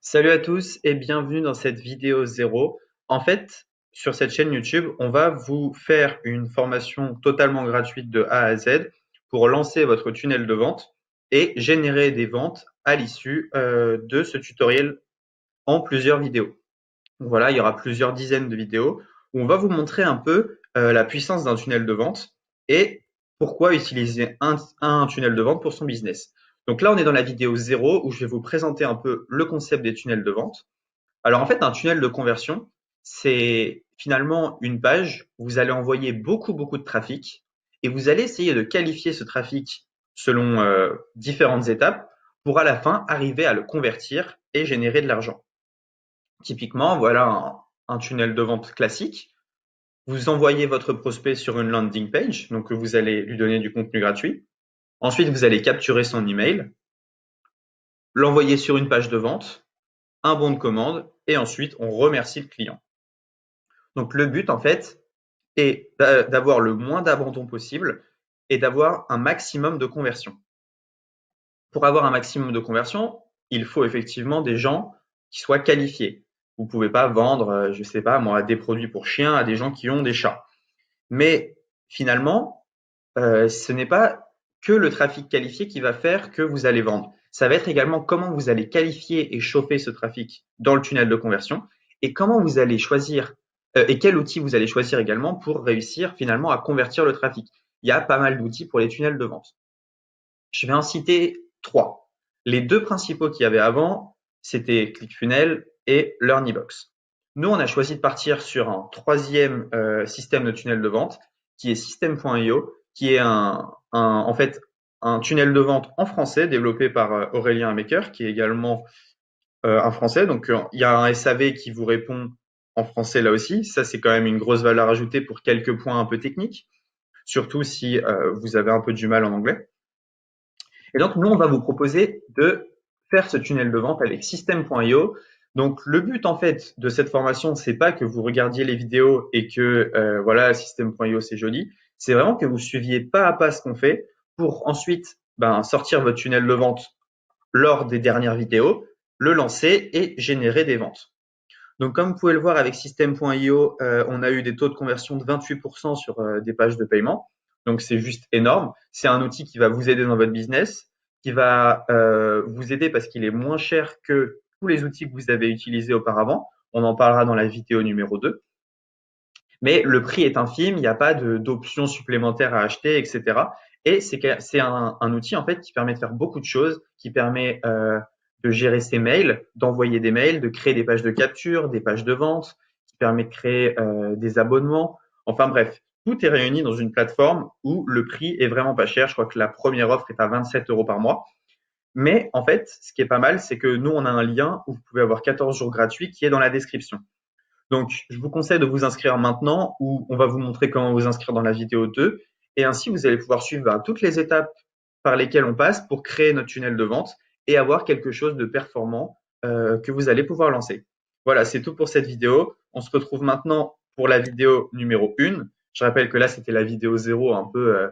Salut à tous et bienvenue dans cette vidéo zéro. En fait, sur cette chaîne YouTube, on va vous faire une formation totalement gratuite de A à Z pour lancer votre tunnel de vente et générer des ventes à l'issue de ce tutoriel en plusieurs vidéos. Donc voilà, il y aura plusieurs dizaines de vidéos où on va vous montrer un peu la puissance d'un tunnel de vente et pourquoi utiliser un tunnel de vente pour son business. Donc là, on est dans la vidéo zéro où je vais vous présenter un peu le concept des tunnels de vente. Alors en fait, un tunnel de conversion, c'est finalement une page où vous allez envoyer beaucoup de trafic et vous allez essayer de qualifier ce trafic selon différentes étapes pour à la fin arriver à le convertir et générer de l'argent. Typiquement, voilà un tunnel de vente classique. Vous envoyez votre prospect sur une landing page, donc vous allez lui donner du contenu gratuit. Ensuite, vous allez capturer son email, l'envoyer sur une page de vente, un bon de commande, et ensuite on remercie le client. Donc le but en fait est d'avoir le moins d'abandon possible et d'avoir un maximum de conversion. Pour avoir un maximum de conversion, il faut effectivement des gens qui soient qualifiés. Vous ne pouvez pas vendre, je ne sais pas moi, des produits pour chiens à des gens qui ont des chats. Mais finalement, ce n'est pas que le trafic qualifié qui va faire que vous allez vendre. Ça va être également comment vous allez qualifier et chauffer ce trafic dans le tunnel de conversion et comment vous allez choisir et quel outil vous allez choisir également pour réussir finalement à convertir le trafic. Il y a pas mal d'outils pour les tunnels de vente. Je vais en citer trois. Les deux principaux qu'il y avait avant, c'était ClickFunnels et LearnyBox. Nous, on a choisi de partir sur un troisième système de tunnel de vente qui est System.io, qui est en fait un tunnel de vente en français développé par Aurélien Maker, qui est également un français. Donc, il y a un SAV qui vous répond en français là aussi. Ça, c'est quand même une grosse valeur ajoutée pour quelques points un peu techniques, surtout si vous avez un peu du mal en anglais. Et donc, nous, on va vous proposer de faire ce tunnel de vente avec System.io. Donc, le but, en fait, de cette formation, c'est pas que vous regardiez les vidéos et que, voilà, System.io, c'est joli. C'est vraiment que vous suiviez pas à pas ce qu'on fait pour ensuite, sortir votre tunnel de vente lors des dernières vidéos, le lancer et générer des ventes. Donc, comme vous pouvez le voir avec System.io, on a eu des taux de conversion de 28% sur des pages de paiement. Donc, c'est juste énorme. C'est un outil qui va vous aider dans votre business, qui va vous aider parce qu'il est moins cher que tous les outils que vous avez utilisés auparavant. On en parlera dans la vidéo numéro 2. Mais le prix est infime, il n'y a pas d'options supplémentaires à acheter, etc. Et c'est un outil en fait qui permet de faire beaucoup de choses, qui permet de gérer ses mails, d'envoyer des mails, de créer des pages de capture, des pages de vente, qui permet de créer des abonnements. Enfin bref, tout est réuni dans une plateforme où le prix est vraiment pas cher. Je crois que la première offre est à 27 € par mois. Mais en fait, ce qui est pas mal, c'est que nous, on a un lien où vous pouvez avoir 14 jours gratuits qui est dans la description. Donc, je vous conseille de vous inscrire maintenant où on va vous montrer comment vous inscrire dans la vidéo 2. Et ainsi, vous allez pouvoir suivre toutes les étapes par lesquelles on passe pour créer notre tunnel de vente et avoir quelque chose de performant que vous allez pouvoir lancer. Voilà, c'est tout pour cette vidéo. On se retrouve maintenant pour la vidéo numéro 1. Je rappelle que là, c'était la vidéo 0, un peu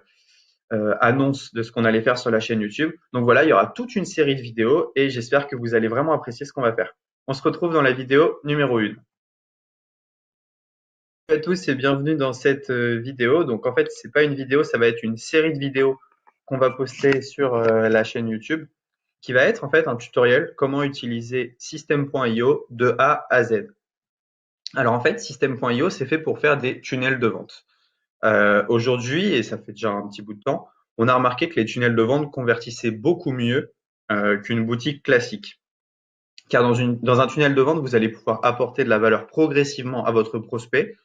annonce de ce qu'on allait faire sur la chaîne YouTube. Donc voilà, il y aura toute une série de vidéos et j'espère que vous allez vraiment apprécier ce qu'on va faire. On se retrouve dans la vidéo numéro 1. Bonjour à tous et bienvenue dans cette vidéo. Donc en fait, c'est pas une vidéo, ça va être une série de vidéos qu'on va poster sur la chaîne YouTube qui va être en fait un tutoriel comment utiliser System.io de A à Z. Alors en fait, System.io, c'est fait pour faire des tunnels de vente. Aujourd'hui, et ça fait déjà un petit bout de temps, on a remarqué que les tunnels de vente convertissaient beaucoup mieux qu'une boutique classique. Car dans un tunnel de vente, vous allez pouvoir apporter de la valeur progressivement à votre prospect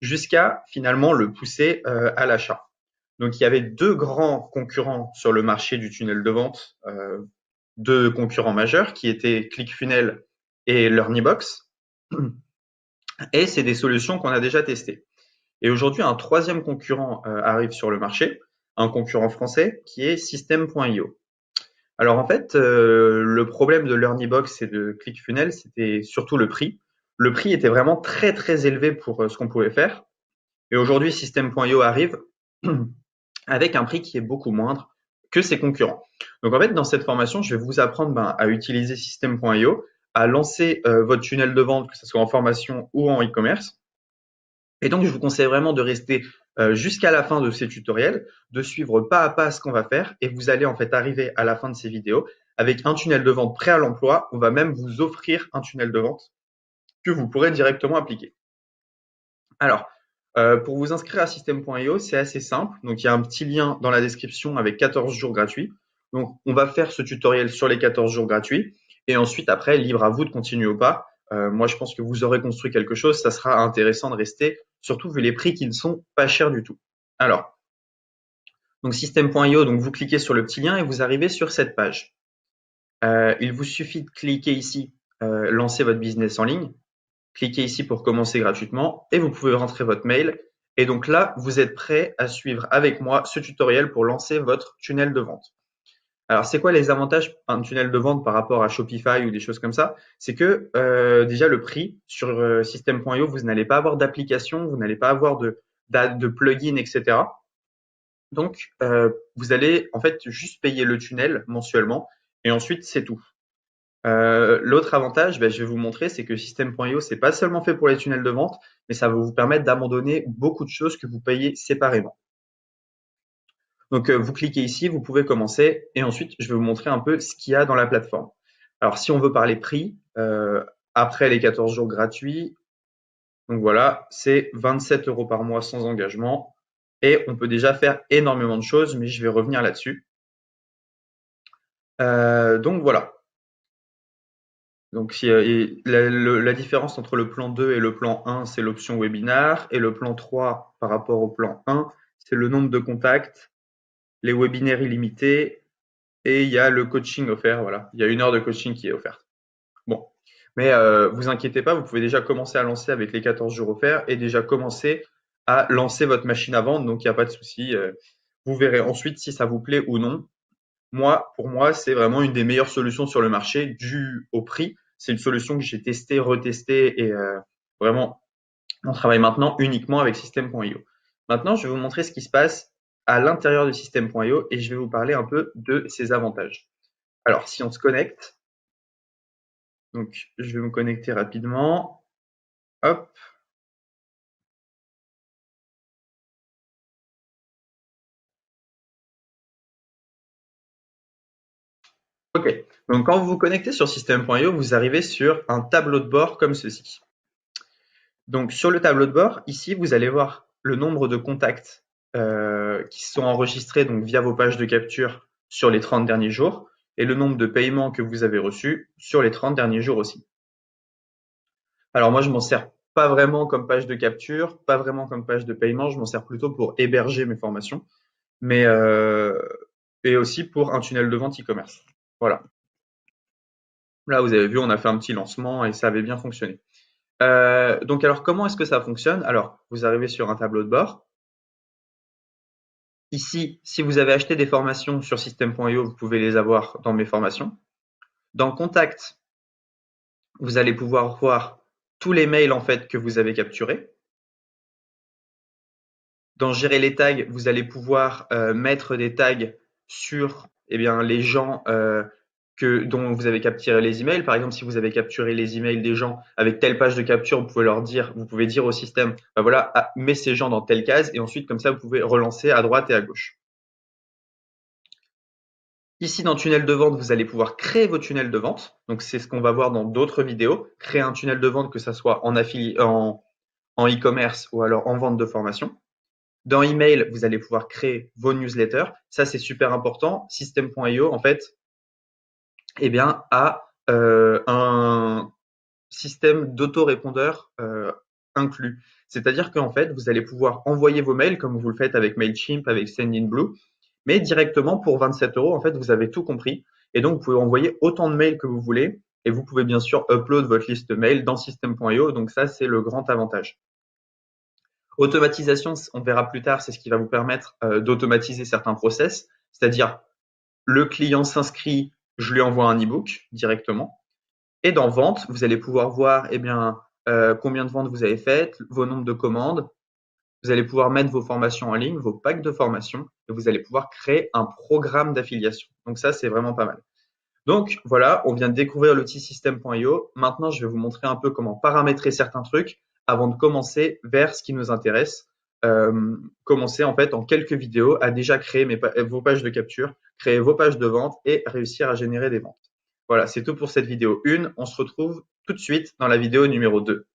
jusqu'à finalement le pousser à l'achat. Donc il y avait deux grands concurrents sur le marché du tunnel de vente, deux concurrents majeurs qui étaient ClickFunnels et LearnyBox. Et c'est des solutions qu'on a déjà testées. Et aujourd'hui, un troisième concurrent arrive sur le marché, un concurrent français qui est System.io. Alors en fait, le problème de LearnyBox et de ClickFunnels, c'était surtout le prix. Le prix était vraiment très élevé pour ce qu'on pouvait faire. Et aujourd'hui, System.io arrive avec un prix qui est beaucoup moindre que ses concurrents. Donc en fait, dans cette formation, je vais vous apprendre à utiliser System.io, à lancer votre tunnel de vente, que ce soit en formation ou en e-commerce. Et donc, je vous conseille vraiment de rester jusqu'à la fin de ces tutoriels, de suivre pas à pas ce qu'on va faire et vous allez en fait arriver à la fin de ces vidéos avec un tunnel de vente prêt à l'emploi. On va même vous offrir un tunnel de vente que vous pourrez directement appliquer. Alors, pour vous inscrire à System.io, c'est assez simple. Donc, il y a un petit lien dans la description avec 14 jours gratuits. Donc, on va faire ce tutoriel sur les 14 jours gratuits. Et ensuite, après, libre à vous de continuer ou pas. Moi, je pense que vous aurez construit quelque chose. Ça sera intéressant de rester, surtout vu les prix qui ne sont pas chers du tout. Alors, donc System.io, donc vous cliquez sur le petit lien et vous arrivez sur cette page. Il vous suffit de cliquer ici, lancer votre business en ligne. Cliquez ici pour commencer gratuitement et vous pouvez rentrer votre mail. Et donc là, vous êtes prêt à suivre avec moi ce tutoriel pour lancer votre tunnel de vente. Alors, c'est quoi les avantages d'un tunnel de vente par rapport à Shopify ou des choses comme ça? C'est que déjà le prix sur System.io, vous n'allez pas avoir d'application, vous n'allez pas avoir de plugin, etc. Donc, vous allez en fait juste payer le tunnel mensuellement et ensuite c'est tout. L'autre avantage, je vais vous montrer, c'est que System.io, c'est pas seulement fait pour les tunnels de vente, mais ça va vous permettre d'abandonner beaucoup de choses que vous payez séparément. Donc, vous cliquez ici, vous pouvez commencer et ensuite, je vais vous montrer un peu ce qu'il y a dans la plateforme. Alors, si on veut parler prix, après les 14 jours gratuits, donc voilà, c'est 27 € par mois sans engagement et on peut déjà faire énormément de choses, mais je vais revenir là-dessus. Donc voilà. Donc, la différence entre le plan 2 et le plan 1, c'est l'option webinar. Et le plan 3, par rapport au plan 1, c'est le nombre de contacts, les webinaires illimités et il y a le coaching offert. Voilà, il y a 1 heure de coaching qui est offerte. Bon, mais vous inquiétez pas, vous pouvez déjà commencer à lancer avec les 14 jours offerts et déjà commencer à lancer votre machine à vendre. Donc, il n'y a pas de souci. Vous verrez ensuite si ça vous plaît ou non. Pour moi, c'est vraiment une des meilleures solutions sur le marché dû au prix. C'est une solution que j'ai testée, retestée et vraiment, on travaille maintenant uniquement avec System.io. Maintenant, je vais vous montrer ce qui se passe à l'intérieur de System.io et je vais vous parler un peu de ses avantages. Alors, si on se connecte, donc je vais me connecter rapidement. Hop. OK. Donc, quand vous vous connectez sur System.io, vous arrivez sur un tableau de bord comme ceci. Donc, sur le tableau de bord, ici, vous allez voir le nombre de contacts qui sont enregistrés donc, via vos pages de capture sur les 30 derniers jours et le nombre de paiements que vous avez reçus sur les 30 derniers jours aussi. Alors, moi, je m'en sers pas vraiment comme page de capture, pas vraiment comme page de paiement, je m'en sers plutôt pour héberger mes formations, mais et aussi pour un tunnel de vente e-commerce. Voilà. Là, vous avez vu, on a fait un petit lancement et ça avait bien fonctionné. Donc alors comment est-ce que ça fonctionne? Alors, vous arrivez sur un tableau de bord. Ici, si vous avez acheté des formations sur System.io, vous pouvez les avoir dans mes formations. Dans Contact, vous allez pouvoir voir tous les mails en fait que vous avez capturés. Dans Gérer les tags, vous allez pouvoir mettre des tags sur les gens dont vous avez capturé les emails. Par exemple, si vous avez capturé les emails des gens avec telle page de capture, vous pouvez dire au système, bah voilà, mets ces gens dans telle case et ensuite, comme ça, vous pouvez relancer à droite et à gauche. Ici, dans Tunnel de vente, vous allez pouvoir créer vos tunnels de vente. Donc, c'est ce qu'on va voir dans d'autres vidéos. Créer un tunnel de vente, que ça soit en e-commerce ou alors en vente de formation. Dans email, vous allez pouvoir créer vos newsletters. Ça, c'est super important. System.io, en fait, a un système d'autorépondeur inclus. C'est-à-dire qu'en fait, vous allez pouvoir envoyer vos mails comme vous le faites avec Mailchimp, avec Sendinblue, mais directement pour 27 €, en fait, vous avez tout compris. Et donc, vous pouvez envoyer autant de mails que vous voulez. Et vous pouvez bien sûr upload votre liste mail dans System.io. Donc ça, c'est le grand avantage. Automatisation, on verra plus tard, c'est ce qui va vous permettre d'automatiser certains process. C'est-à-dire, le client s'inscrit, je lui envoie un e-book directement. Et dans vente, vous allez pouvoir voir combien de ventes vous avez faites, vos nombres de commandes. Vous allez pouvoir mettre vos formations en ligne, vos packs de formation, et vous allez pouvoir créer un programme d'affiliation. Donc ça, c'est vraiment pas mal. Donc voilà, on vient de découvrir l'outil System.io. Maintenant, je vais vous montrer un peu comment paramétrer certains trucs avant de commencer vers ce qui nous intéresse. Commencer en fait en quelques vidéos à déjà créer vos pages de capture, créer vos pages de vente et réussir à générer des ventes. Voilà, c'est tout pour cette vidéo 1. On se retrouve tout de suite dans la vidéo numéro 2.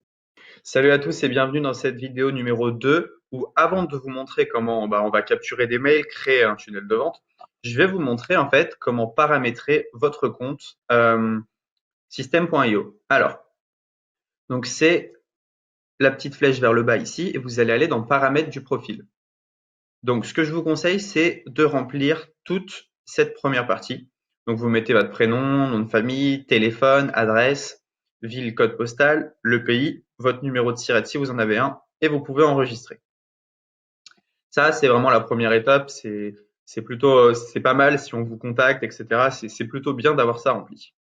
Salut à tous et bienvenue dans cette vidéo numéro 2 où avant de vous montrer comment on va capturer des mails, créer un tunnel de vente, je vais vous montrer en fait comment paramétrer votre compte System.io. Alors, donc c'est la petite flèche vers le bas ici et vous allez aller dans paramètres du profil. Donc ce que je vous conseille, c'est de remplir toute cette première partie. Donc vous mettez votre prénom, nom de famille, téléphone, adresse, ville, code postal, le pays, votre numéro de SIRET si vous en avez un, et vous pouvez enregistrer. Ça, c'est vraiment la première étape. C'est plutôt, c'est pas mal si on vous contacte, etc. C'est plutôt bien d'avoir ça rempli.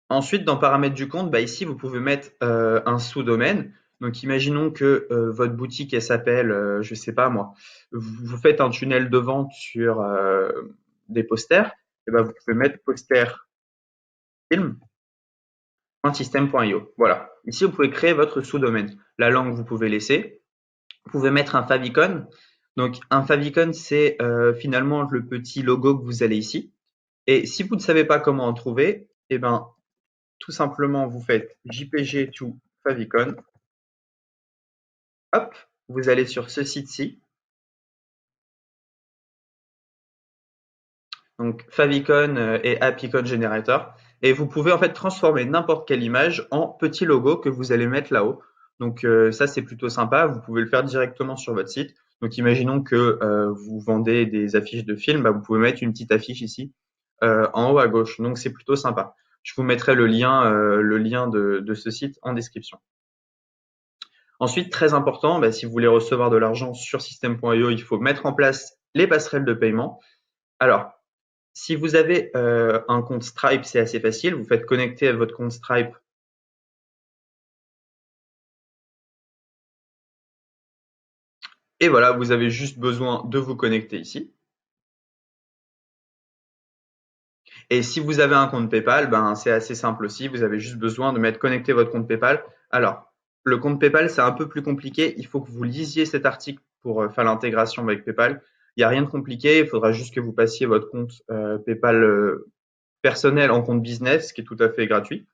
Ensuite, dans paramètres du compte, ici, vous pouvez mettre un sous-domaine. Donc, imaginons que votre boutique, elle s'appelle, je sais pas moi, vous faites un tunnel de vente sur des posters. Et vous pouvez mettre posterfilm.system.io. Voilà. Ici, vous pouvez créer votre sous-domaine. La langue, vous pouvez laisser. Vous pouvez mettre un favicon. Donc, un favicon, c'est finalement le petit logo que vous allez ici. Et si vous ne savez pas comment en trouver, tout simplement, vous faites JPG to favicon. Hop, vous allez sur ce site-ci. Donc, favicon et appicon generator. Et vous pouvez en fait transformer n'importe quelle image en petit logo que vous allez mettre là-haut. Donc, ça, c'est plutôt sympa. Vous pouvez le faire directement sur votre site. Donc, imaginons que vous vendez des affiches de films. Vous pouvez mettre une petite affiche ici en haut à gauche. Donc, c'est plutôt sympa. Je vous mettrai le lien de ce site en description. Ensuite, très important, si vous voulez recevoir de l'argent sur System.io, il faut mettre en place les passerelles de paiement. Alors, si vous avez un compte Stripe, c'est assez facile. Vous faites connecter à votre compte Stripe. Et voilà, vous avez juste besoin de vous connecter ici. Et si vous avez un compte PayPal, c'est assez simple aussi. Vous avez juste besoin de mettre connecter votre compte PayPal. Alors, le compte PayPal, c'est un peu plus compliqué. Il faut que vous lisiez cet article pour faire l'intégration avec PayPal. Il n'y a rien de compliqué. Il faudra juste que vous passiez votre compte PayPal personnel en compte business, ce qui est tout à fait gratuit.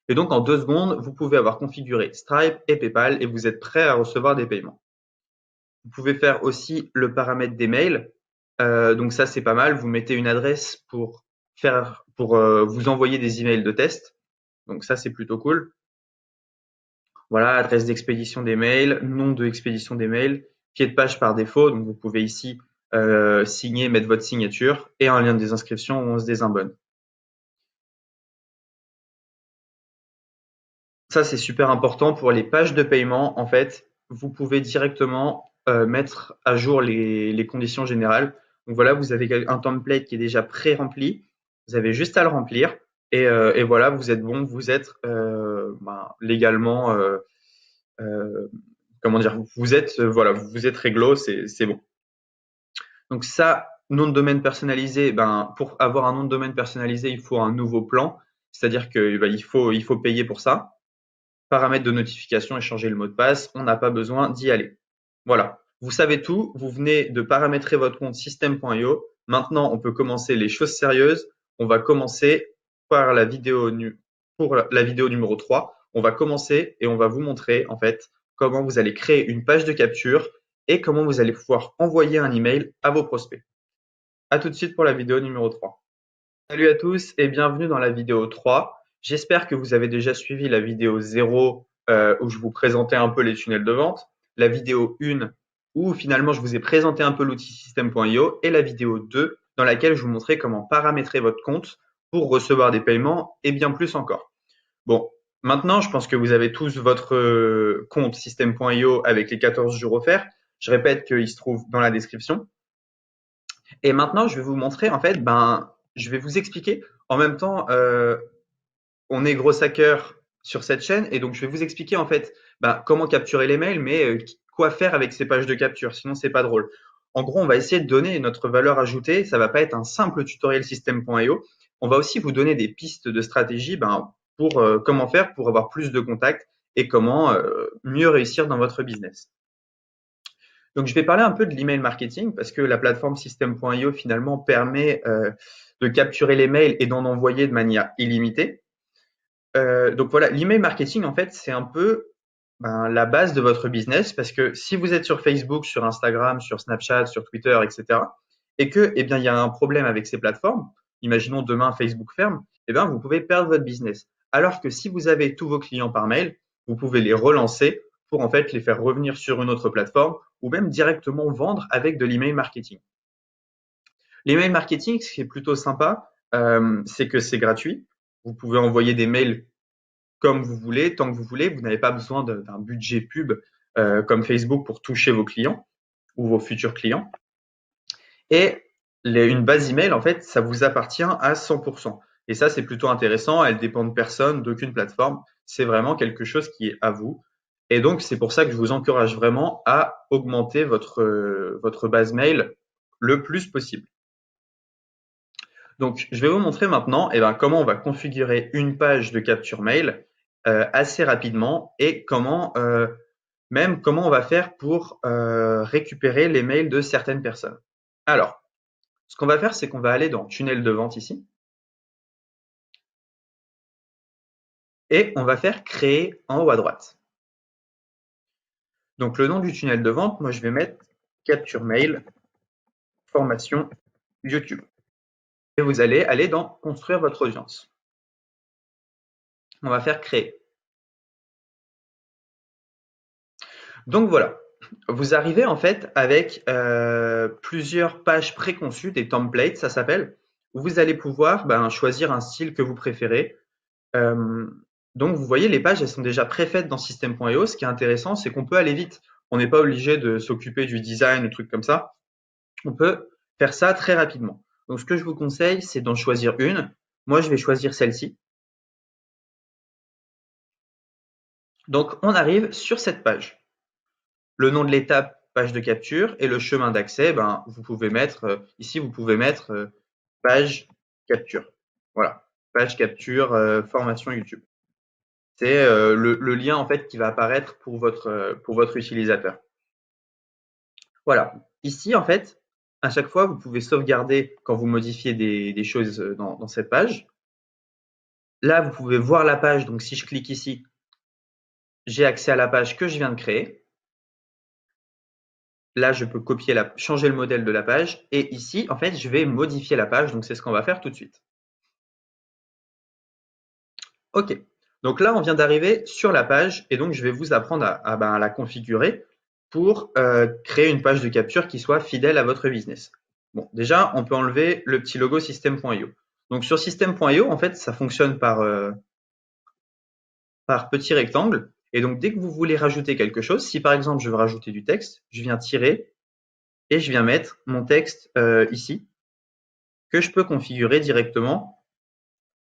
Et donc, en 2 secondes, vous pouvez avoir configuré Stripe et PayPal et vous êtes prêt à recevoir des paiements. Vous pouvez faire aussi le paramètre des mails. Donc ça, c'est pas mal. Vous mettez une adresse pour vous envoyer des emails de test. Donc ça, c'est plutôt cool. Voilà, adresse d'expédition des mails, nom de expédition des mails, pied de page par défaut. Donc vous pouvez ici signer, mettre votre signature et un lien de désinscription où on se désabonne. Ça, c'est super important pour les pages de paiement. En fait, vous pouvez directement mettre à jour les conditions générales. Donc voilà, vous avez un template qui est déjà pré-rempli. Vous avez juste à le remplir et voilà, vous êtes bon, vous êtes légalement, comment dire, vous êtes voilà, vous êtes réglo, c'est bon. Donc ça, nom de domaine personnalisé, pour avoir un nom de domaine personnalisé, il faut un nouveau plan, c'est-à-dire que il faut payer pour ça. Paramètres de notification et changer le mot de passe, on n'a pas besoin d'y aller. Voilà, vous savez tout, vous venez de paramétrer votre compte System.io. Maintenant, on peut commencer les choses sérieuses. On va commencer par pour la vidéo numéro 3. On va commencer et on va vous montrer en fait comment vous allez créer une page de capture et comment vous allez pouvoir envoyer un email à vos prospects. À tout de suite pour la vidéo numéro 3. Salut à tous et bienvenue dans la vidéo 3. J'espère que vous avez déjà suivi la vidéo 0 où je vous présentais un peu les tunnels de vente, la vidéo 1 où finalement je vous ai présenté un peu l'outil System.io et la vidéo 2 dans laquelle je vous montrais comment paramétrer votre compte pour recevoir des paiements et bien plus encore. Bon, maintenant je pense que vous avez tous votre compte System.io avec les 14 jours offerts. Je répète qu'il se trouve dans la description. Et maintenant, je vais vous montrer, en fait, je vais vous expliquer. En même temps, on est gros hacker sur cette chaîne et donc je vais vous expliquer, en fait, comment capturer les mails, mais quoi faire avec ces pages de capture, sinon c'est pas drôle. En gros, on va essayer de donner notre valeur ajoutée. Ça va pas être un simple tutoriel système.io. On va aussi vous donner des pistes de stratégie pour comment faire pour avoir plus de contacts et comment mieux réussir dans votre business. Donc, je vais parler un peu de l'email marketing parce que la plateforme système.io finalement permet de capturer les mails et d'en envoyer de manière illimitée. Donc voilà, l'email marketing, en fait, c'est un peu la base de votre business parce que si vous êtes sur Facebook, sur Instagram, sur Snapchat, sur Twitter, etc., et que, eh bien, il y a un problème avec ces plateformes, imaginons demain Facebook ferme, eh bien, vous pouvez perdre votre business. Alors que si vous avez tous vos clients par mail, vous pouvez les relancer pour en fait les faire revenir sur une autre plateforme ou même directement vendre avec de l'email marketing. L'email marketing, ce qui est plutôt sympa, c'est que c'est gratuit. Vous pouvez envoyer des mails comme vous voulez, tant que vous voulez. Vous n'avez pas besoin d'un budget pub comme Facebook pour toucher vos clients ou vos futurs clients. Et une base email, en fait, ça vous appartient à 100%. Et ça, c'est plutôt intéressant. Elle dépend de personne, d'aucune plateforme. C'est vraiment quelque chose qui est à vous. Et donc, c'est pour ça que je vous encourage vraiment à augmenter votre base mail le plus possible. Donc, je vais vous montrer maintenant comment on va configurer une page de capture mail assez rapidement et comment on va faire pour récupérer les mails de certaines personnes. Alors, ce qu'on va faire, c'est qu'on va aller dans tunnel de vente ici et on va faire créer en haut à droite. Donc, le nom du tunnel de vente, moi, je vais mettre capture mail formation YouTube. Et vous allez aller dans construire votre audience. On va faire créer. Donc voilà, vous arrivez en fait avec plusieurs pages préconçues, des templates, ça s'appelle, où vous allez pouvoir choisir un style que vous préférez. Donc vous voyez, les pages, elles sont déjà préfaites dans System.io. Ce qui est intéressant, c'est qu'on peut aller vite. On n'est pas obligé de s'occuper du design, ou trucs comme ça. On peut faire ça très rapidement. Donc ce que je vous conseille, c'est d'en choisir une. Moi, je vais choisir celle-ci. Donc on arrive sur cette page. Le nom de l'étape, page de capture, et le chemin d'accès, vous pouvez mettre, ici, vous pouvez mettre page capture. Voilà, page capture formation YouTube. C'est le lien en fait qui va apparaître pour votre utilisateur. Voilà, ici en fait, à chaque fois, vous pouvez sauvegarder quand vous modifiez des choses dans cette page. Là, vous pouvez voir la page, donc si je clique ici, j'ai accès à la page que je viens de créer. Là, je peux changer le modèle de la page. Et ici, en fait, je vais modifier la page. Donc, c'est ce qu'on va faire tout de suite. OK. Donc là, on vient d'arriver sur la page. Et donc, je vais vous apprendre à la configurer pour créer une page de capture qui soit fidèle à votre business. Bon, déjà, on peut enlever le petit logo System.io. Donc, sur System.io, en fait, ça fonctionne par petit rectangle. Et donc, dès que vous voulez rajouter quelque chose, si par exemple, je veux rajouter du texte, je viens tirer et je viens mettre mon texte ici, que je peux configurer directement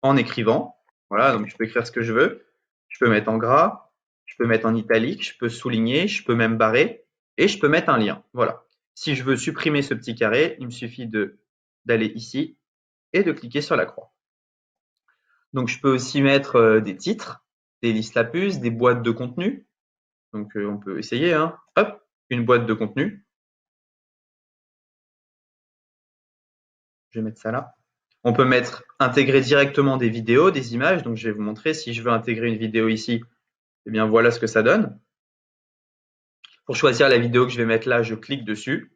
en écrivant. Voilà, donc je peux écrire ce que je veux. Je peux mettre en gras, je peux mettre en italique, je peux souligner, je peux même barrer et je peux mettre un lien. Voilà. Si je veux supprimer ce petit carré, il me suffit d'aller ici et de cliquer sur la croix. Donc je peux aussi mettre des titres, des listes à puces, des boîtes de contenu. Donc on peut essayer, hein. Hop, une boîte de contenu. Je vais mettre ça là. On peut intégrer directement des vidéos, des images. Donc, je vais vous montrer. Si je veux intégrer une vidéo ici, eh bien, voilà ce que ça donne. Pour choisir la vidéo que je vais mettre là, je clique dessus.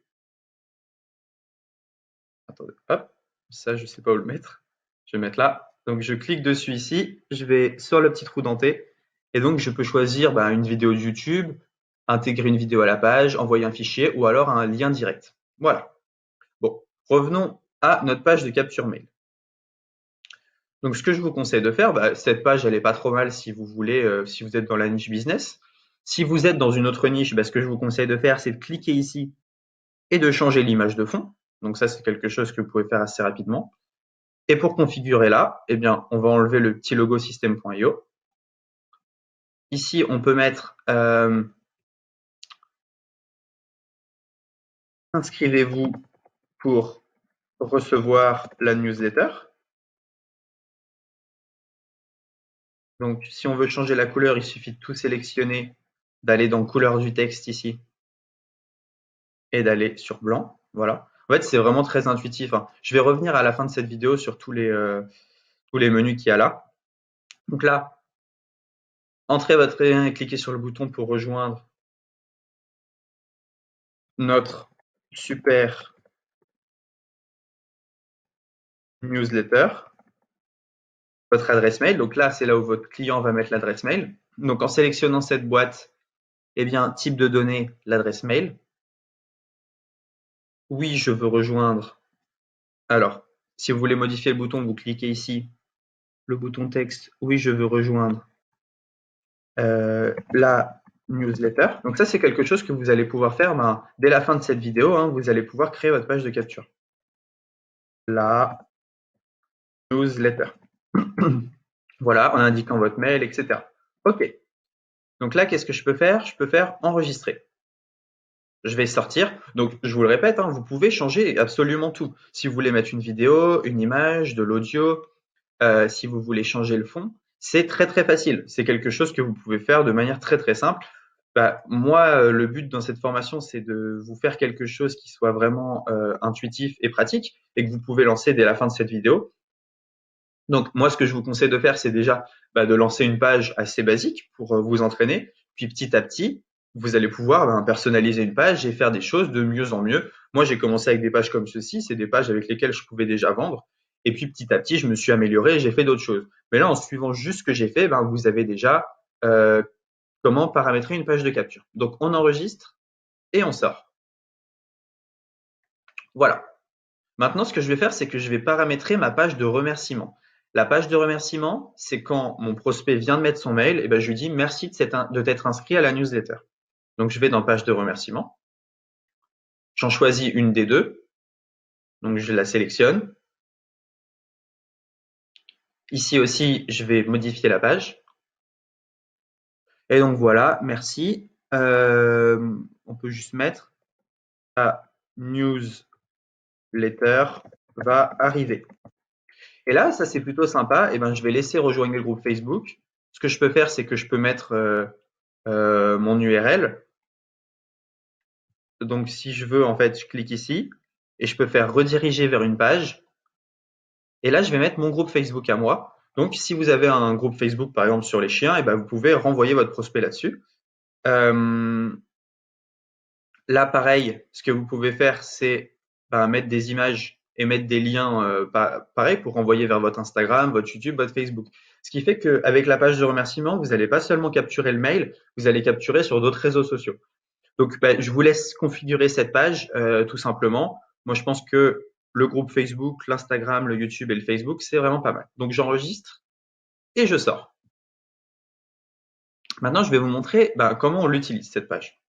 Attendez, hop. Ça, je ne sais pas où le mettre. Je vais mettre là. Donc, je clique dessus ici. Je vais sur le petit trou denté. Et donc, je peux choisir une vidéo de YouTube, intégrer une vidéo à la page, envoyer un fichier ou alors un lien direct. Voilà. Bon, revenons à notre page de capture mail. Donc, ce que je vous conseille de faire, cette page, elle est pas trop mal si vous voulez, si vous êtes dans la niche business. Si vous êtes dans une autre niche, ce que je vous conseille de faire, c'est de cliquer ici et de changer l'image de fond. Donc ça, c'est quelque chose que vous pouvez faire assez rapidement. Et pour configurer là, eh bien, on va enlever le petit logo system.io. Ici, on peut mettre inscrivez-vous pour recevoir la newsletter. Donc, si on veut changer la couleur, il suffit de tout sélectionner, d'aller dans couleur du texte ici et d'aller sur blanc. Voilà. En fait, c'est vraiment très intuitif, hein. Je vais revenir à la fin de cette vidéo sur tous les menus qu'il y a là. Donc là, entrez votre lien et cliquez sur le bouton pour rejoindre notre super newsletter, votre adresse mail. Donc là, c'est là où votre client va mettre l'adresse mail. Donc en sélectionnant cette boîte, eh bien, type de données, l'adresse mail. Oui, je veux rejoindre. Alors, si vous voulez modifier le bouton, vous cliquez ici, le bouton texte. Oui, je veux rejoindre la newsletter. Donc ça, c'est quelque chose que vous allez pouvoir faire dès la fin de cette vidéo. Hein, vous allez pouvoir créer votre page de capture. La newsletter. Voilà, en indiquant votre mail, etc. OK. Donc là, qu'est-ce que je peux faire? Je peux faire enregistrer. Je vais sortir. Donc, je vous le répète, hein, vous pouvez changer absolument tout. Si vous voulez mettre une vidéo, une image, de l'audio, si vous voulez changer le fond, c'est très très facile. C'est quelque chose que vous pouvez faire de manière très très simple. Moi, le but dans cette formation, c'est de vous faire quelque chose qui soit vraiment intuitif et pratique et que vous pouvez lancer dès la fin de cette vidéo. Donc, moi, ce que je vous conseille de faire, c'est déjà de lancer une page assez basique pour vous entraîner. Puis petit à petit, vous allez pouvoir personnaliser une page et faire des choses de mieux en mieux. Moi, j'ai commencé avec des pages comme ceci, c'est des pages avec lesquelles je pouvais déjà vendre. Et puis petit à petit, je me suis amélioré et j'ai fait d'autres choses. Mais là, en suivant juste ce que j'ai fait, vous avez déjà comment paramétrer une page de capture. Donc, on enregistre et on sort. Voilà. Maintenant, ce que je vais faire, c'est que je vais paramétrer ma page de remerciement. La page de remerciement, c'est quand mon prospect vient de mettre son mail, et je lui dis merci de t'être inscrit à la newsletter. Donc, je vais dans page de remerciement. J'en choisis une des deux. Donc, je la sélectionne. Ici aussi, je vais modifier la page. Et donc, voilà, merci. On peut juste mettre la newsletter va arriver. Et là, ça c'est plutôt sympa. Je vais laisser rejoindre le groupe Facebook. Ce que je peux faire, c'est que je peux mettre mon URL. Donc, si je veux, en fait, je clique ici et je peux faire rediriger vers une page. Et là, je vais mettre mon groupe Facebook à moi. Donc, si vous avez un groupe Facebook, par exemple, sur les chiens, vous pouvez renvoyer votre prospect là-dessus. Là, pareil, ce que vous pouvez faire, c'est mettre des images et mettre des liens, pareil, pour renvoyer vers votre Instagram, votre YouTube, votre Facebook. Ce qui fait qu'avec la page de remerciement, vous n'allez pas seulement capturer le mail, vous allez capturer sur d'autres réseaux sociaux. Donc, je vous laisse configurer cette page tout simplement. Moi, je pense que le groupe Facebook, l'Instagram, le YouTube et le Facebook, c'est vraiment pas mal. Donc, j'enregistre et je sors. Maintenant, je vais vous montrer comment on l'utilise, cette page.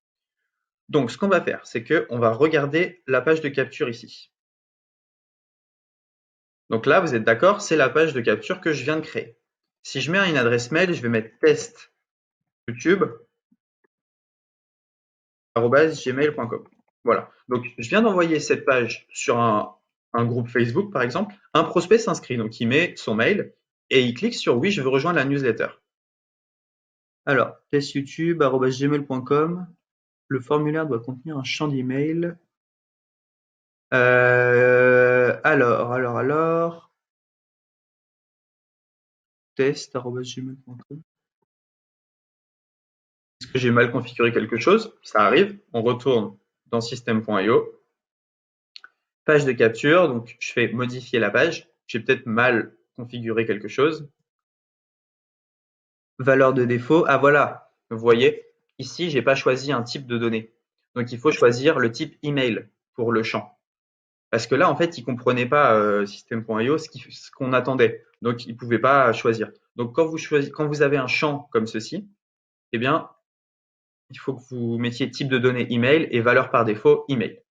Donc, ce qu'on va faire, c'est qu'on va regarder la page de capture ici. Donc là, vous êtes d'accord, c'est la page de capture que je viens de créer. Si je mets une adresse mail, je vais mettre test youtube@gmail.com. Voilà. Donc, je viens d'envoyer cette page sur un groupe Facebook, par exemple. Un prospect s'inscrit, donc il met son mail et il clique sur oui, je veux rejoindre la newsletter. Alors, testyoutube@gmail.com. Le formulaire doit contenir un champ d'email. Alors. Test@gmail.com. Est-ce que j'ai mal configuré quelque chose? Ça arrive. On retourne dans system.io. Page de capture. Donc, je fais modifier la page. J'ai peut-être mal configuré quelque chose. Valeur de défaut. Ah voilà. Vous voyez, ici, j'ai pas choisi un type de données. Donc, il faut choisir le type email pour le champ. Parce que là, en fait, il comprenait pas system.io ce qu'on attendait. Donc, il pouvait pas choisir. Donc, quand vous avez un champ comme ceci, eh bien, il faut que vous mettiez type de données email et valeur par défaut email.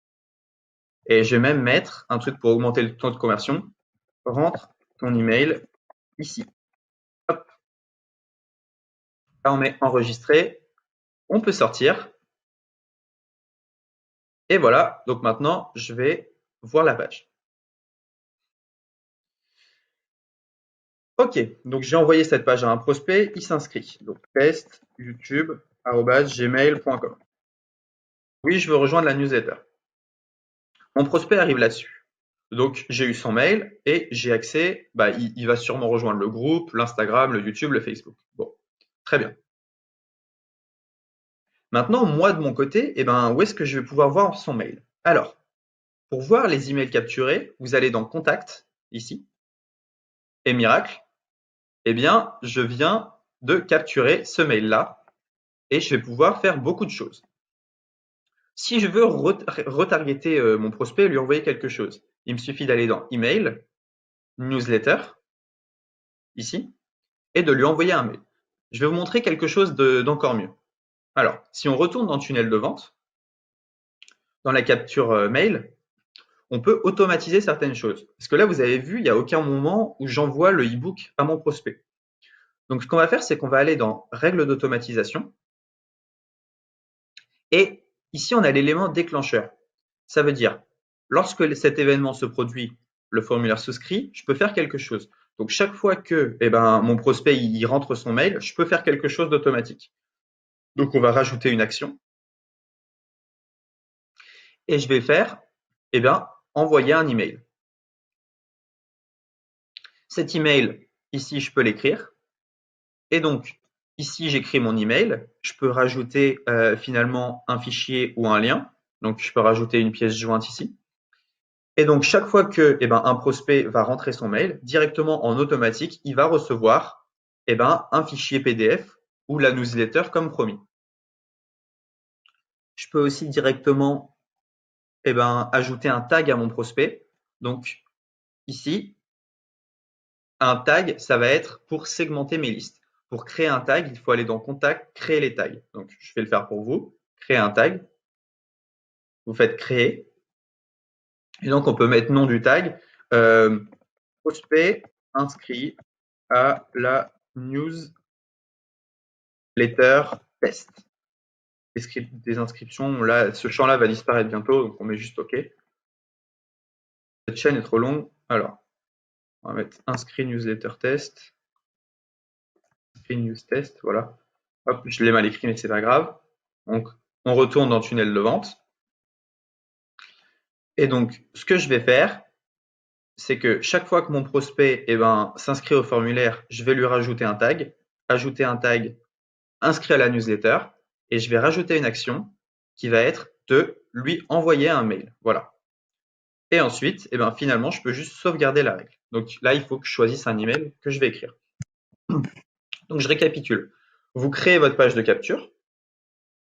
Et je vais même mettre un truc pour augmenter le taux de conversion. Rentre ton email ici. Hop. Là, on met enregistrer. On peut sortir. Et voilà, donc maintenant, je vais voir la page. Ok, donc j'ai envoyé cette page à un prospect, il s'inscrit. Donc test youtube@gmail.com. Oui, je veux rejoindre la newsletter. Mon prospect arrive là-dessus. Donc j'ai eu son mail et j'ai accès, il va sûrement rejoindre le groupe, l'Instagram, le YouTube, le Facebook. Bon, très bien. Maintenant, moi de mon côté, où est-ce que je vais pouvoir voir son mail? Alors, pour voir les emails capturés, vous allez dans Contact, ici, et miracle, je viens de capturer ce mail-là et je vais pouvoir faire beaucoup de choses. Si je veux retargeter mon prospect et lui envoyer quelque chose, il me suffit d'aller dans Email, Newsletter, ici, et de lui envoyer un mail. Je vais vous montrer quelque chose d'encore mieux. Alors, si on retourne dans Tunnel de vente, dans la capture mail, on peut automatiser certaines choses. Parce que là, vous avez vu, il n'y a aucun moment où j'envoie le e-book à mon prospect. Donc, ce qu'on va faire, c'est qu'on va aller dans Règles d'automatisation. Et ici, on a l'élément déclencheur. Ça veut dire, lorsque cet événement se produit, le formulaire souscrit, je peux faire quelque chose. Donc, chaque fois que mon prospect il rentre son mail, je peux faire quelque chose d'automatique. Donc, on va rajouter une action. Et je vais faire, envoyer un email. Cet email, ici, je peux l'écrire. Et donc, ici, j'écris mon email. Je peux rajouter finalement un fichier ou un lien. Donc, je peux rajouter une pièce jointe ici. Et donc, chaque fois que un prospect va rentrer son mail, directement en automatique, il va recevoir un fichier PDF ou la newsletter comme promis. Je peux aussi directement ajouter un tag à mon prospect. Donc, ici, un tag, ça va être pour segmenter mes listes. Pour créer un tag, il faut aller dans Contact, créer les tags. Donc, je vais le faire pour vous. Créer un tag. Vous faites créer. Et donc, on peut mettre nom du tag. Prospect inscrit à la newsletter test. Des inscriptions, là, ce champ-là va disparaître bientôt, donc on met juste OK. Cette chaîne est trop longue. Alors, on va mettre inscrit newsletter test. Inscrit news test, voilà. Hop, je l'ai mal écrit, mais c'est pas grave. Donc, on retourne dans tunnel de vente. Et donc, ce que je vais faire, c'est que chaque fois que mon prospect s'inscrit au formulaire, je vais lui rajouter un tag, ajouter un tag inscrit à la newsletter, et je vais rajouter une action qui va être de lui envoyer un mail. Voilà. Et ensuite, finalement, je peux juste sauvegarder la règle. Donc là, il faut que je choisisse un email que je vais écrire. Donc je récapitule. Vous créez votre page de capture.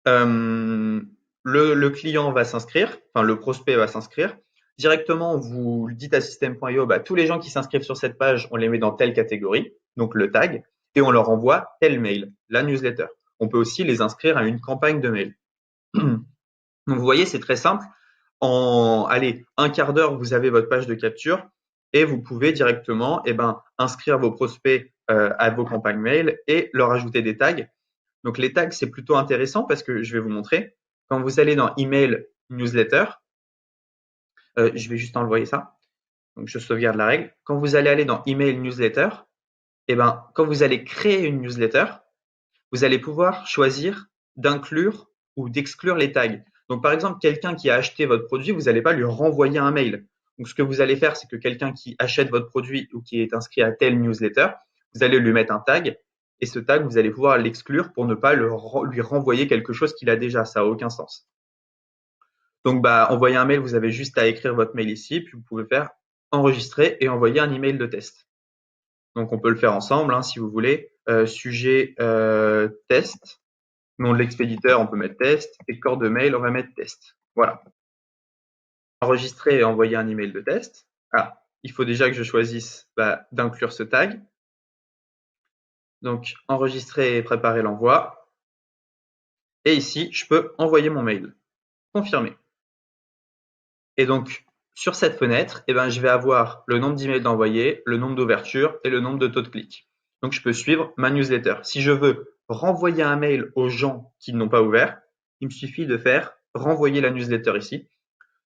Le client va s'inscrire, enfin le prospect va s'inscrire. Directement, vous dites à system.io, tous les gens qui s'inscrivent sur cette page, on les met dans telle catégorie, donc le tag, et on leur envoie tel mail, la newsletter. On peut aussi les inscrire à une campagne de mail. Donc vous voyez, c'est très simple. En un quart d'heure, vous avez votre page de capture et vous pouvez directement inscrire vos prospects à vos campagnes mail et leur ajouter des tags. Donc les tags, c'est plutôt intéressant parce que je vais vous montrer. Quand vous allez dans Email Newsletter, je vais juste envoyer ça. Donc je sauvegarde la règle. Quand vous allez aller dans Email Newsletter, quand vous allez créer une newsletter, vous allez pouvoir choisir d'inclure ou d'exclure les tags. Donc, par exemple, quelqu'un qui a acheté votre produit, vous n'allez pas lui renvoyer un mail. Donc, ce que vous allez faire, c'est que quelqu'un qui achète votre produit ou qui est inscrit à telle newsletter, vous allez lui mettre un tag et ce tag, vous allez pouvoir l'exclure pour ne pas lui renvoyer quelque chose qu'il a déjà. Ça n'a aucun sens. Donc, envoyer un mail, vous avez juste à écrire votre mail ici, puis vous pouvez faire enregistrer et envoyer un email de test. Donc, on peut le faire ensemble si vous voulez. Sujet test. Nom de l'expéditeur, on peut mettre test. Et corps de mail, on va mettre test. Voilà. Enregistrer et envoyer un email de test. Ah, il faut déjà que je choisisse d'inclure ce tag. Donc, enregistrer et préparer l'envoi. Et ici, je peux envoyer mon mail. Confirmer. Et donc, sur cette fenêtre, je vais avoir le nombre d'emails d'envoyés, le nombre d'ouvertures et le nombre de taux de clic. Donc, je peux suivre ma newsletter. Si je veux renvoyer un mail aux gens qui n'ont pas ouvert, il me suffit de faire renvoyer la newsletter ici.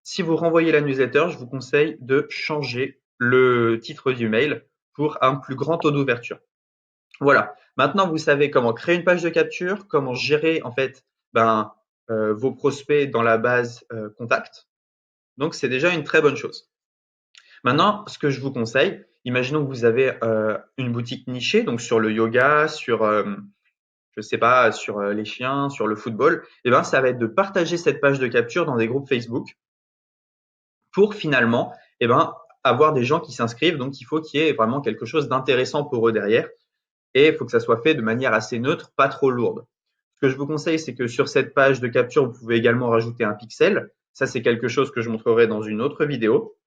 si vous renvoyez la newsletter, je vous conseille de changer le titre du mail pour un plus grand taux d'ouverture. Voilà. Maintenant, vous savez comment créer une page de capture, comment gérer en fait vos prospects dans la base contact. Donc, c'est déjà une très bonne chose. Maintenant, ce que je vous conseille, imaginons que vous avez une boutique nichée, donc sur le yoga, sur je sais pas, sur les chiens, sur le football, et ben ça va être de partager cette page de capture dans des groupes Facebook pour finalement avoir des gens qui s'inscrivent. Donc, il faut qu'il y ait vraiment quelque chose d'intéressant pour eux derrière et il faut que ça soit fait de manière assez neutre, pas trop lourde. Ce que je vous conseille, c'est que sur cette page de capture, vous pouvez également rajouter un pixel. Ça, c'est quelque chose que je montrerai dans une autre vidéo.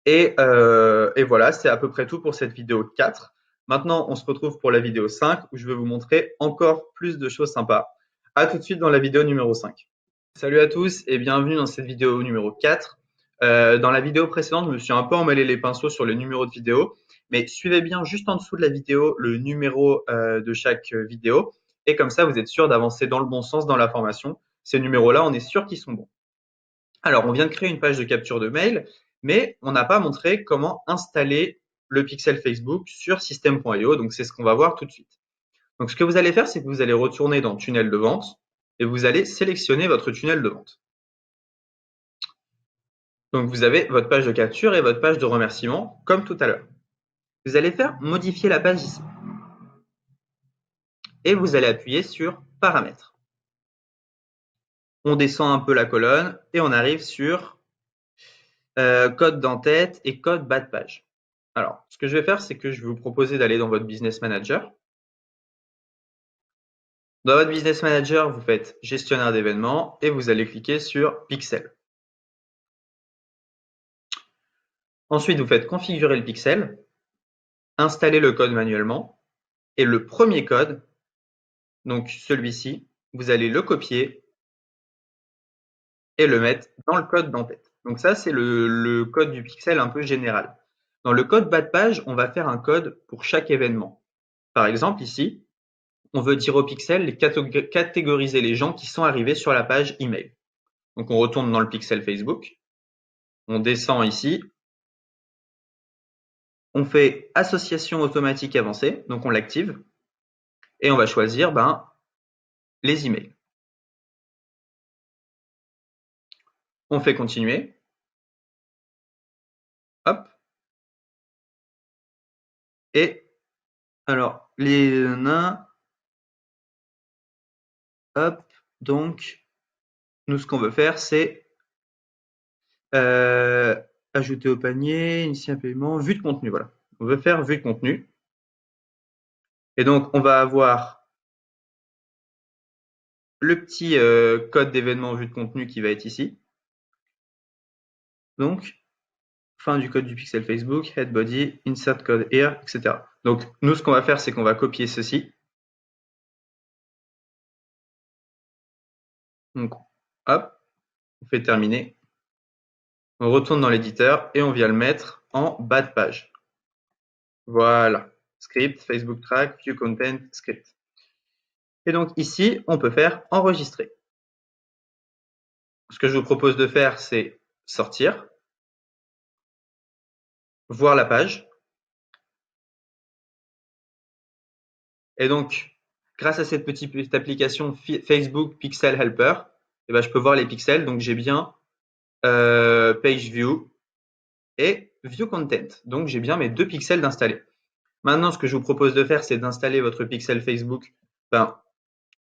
Et voilà, c'est à peu près tout pour cette vidéo 4. Maintenant, on se retrouve pour la vidéo 5 où je vais vous montrer encore plus de choses sympas. À tout de suite dans la vidéo numéro 5. Salut à tous et bienvenue dans cette vidéo numéro 4. Dans la vidéo précédente, je me suis un peu emmêlé les pinceaux sur les numéros de vidéo, mais suivez bien juste en dessous de la vidéo le numéro de chaque vidéo et comme ça, vous êtes sûr d'avancer dans le bon sens dans la formation. Ces numéros-là, on est sûr qu'ils sont bons. Alors, on vient de créer une page de capture de mail, mais on n'a pas montré comment installer le pixel Facebook sur system.io, donc c'est ce qu'on va voir tout de suite. Donc, ce que vous allez faire, c'est que vous allez retourner dans tunnel de vente et vous allez sélectionner votre tunnel de vente. Donc, vous avez votre page de capture et votre page de remerciement, comme tout à l'heure. Vous allez faire modifier la page ici. Et vous allez appuyer sur paramètres. On descend un peu la colonne et on arrive sur code d'entête et code bas de page. Alors, ce que je vais faire, c'est que je vais vous proposer d'aller dans votre Business Manager. Dans votre Business Manager, vous faites gestionnaire d'événements et vous allez cliquer sur Pixel. Ensuite, vous faites configurer le pixel, installer le code manuellement et le premier code, donc celui-ci, vous allez le copier et le mettre dans le code d'entête. Donc ça, c'est le code du pixel un peu général. Dans le code bas de page, on va faire un code pour chaque événement. Par exemple, ici, on veut dire au pixel catégoriser les gens qui sont arrivés sur la page email. Donc on retourne dans le pixel Facebook, on descend ici, on fait association automatique avancée, donc on l'active, et on va choisir les emails. On fait continuer. Hop. Et alors, les nains. Hop. Donc, nous, ce qu'on veut faire, c'est ajouter au panier, initier un paiement, vue de contenu. Voilà. On veut faire vue de contenu. Et donc, on va avoir le petit code d'événement vue de contenu qui va être ici. Donc, fin du code du pixel Facebook, head body, insert code here, etc. Donc, nous, ce qu'on va faire, c'est qu'on va copier ceci. Donc, hop, on fait terminer. On retourne dans l'éditeur et on vient le mettre en bas de page. Voilà. Script, Facebook Track, View Content, Script. Et donc ici, on peut faire enregistrer. Ce que je vous propose de faire, c'est sortir, voir la page. Et donc, grâce à cette petite application Facebook Pixel Helper, je peux voir les pixels. Donc, j'ai bien Page View et View Content. Donc, j'ai bien mes 2 pixels d'installer. Maintenant, ce que je vous propose de faire, c'est d'installer votre pixel Facebook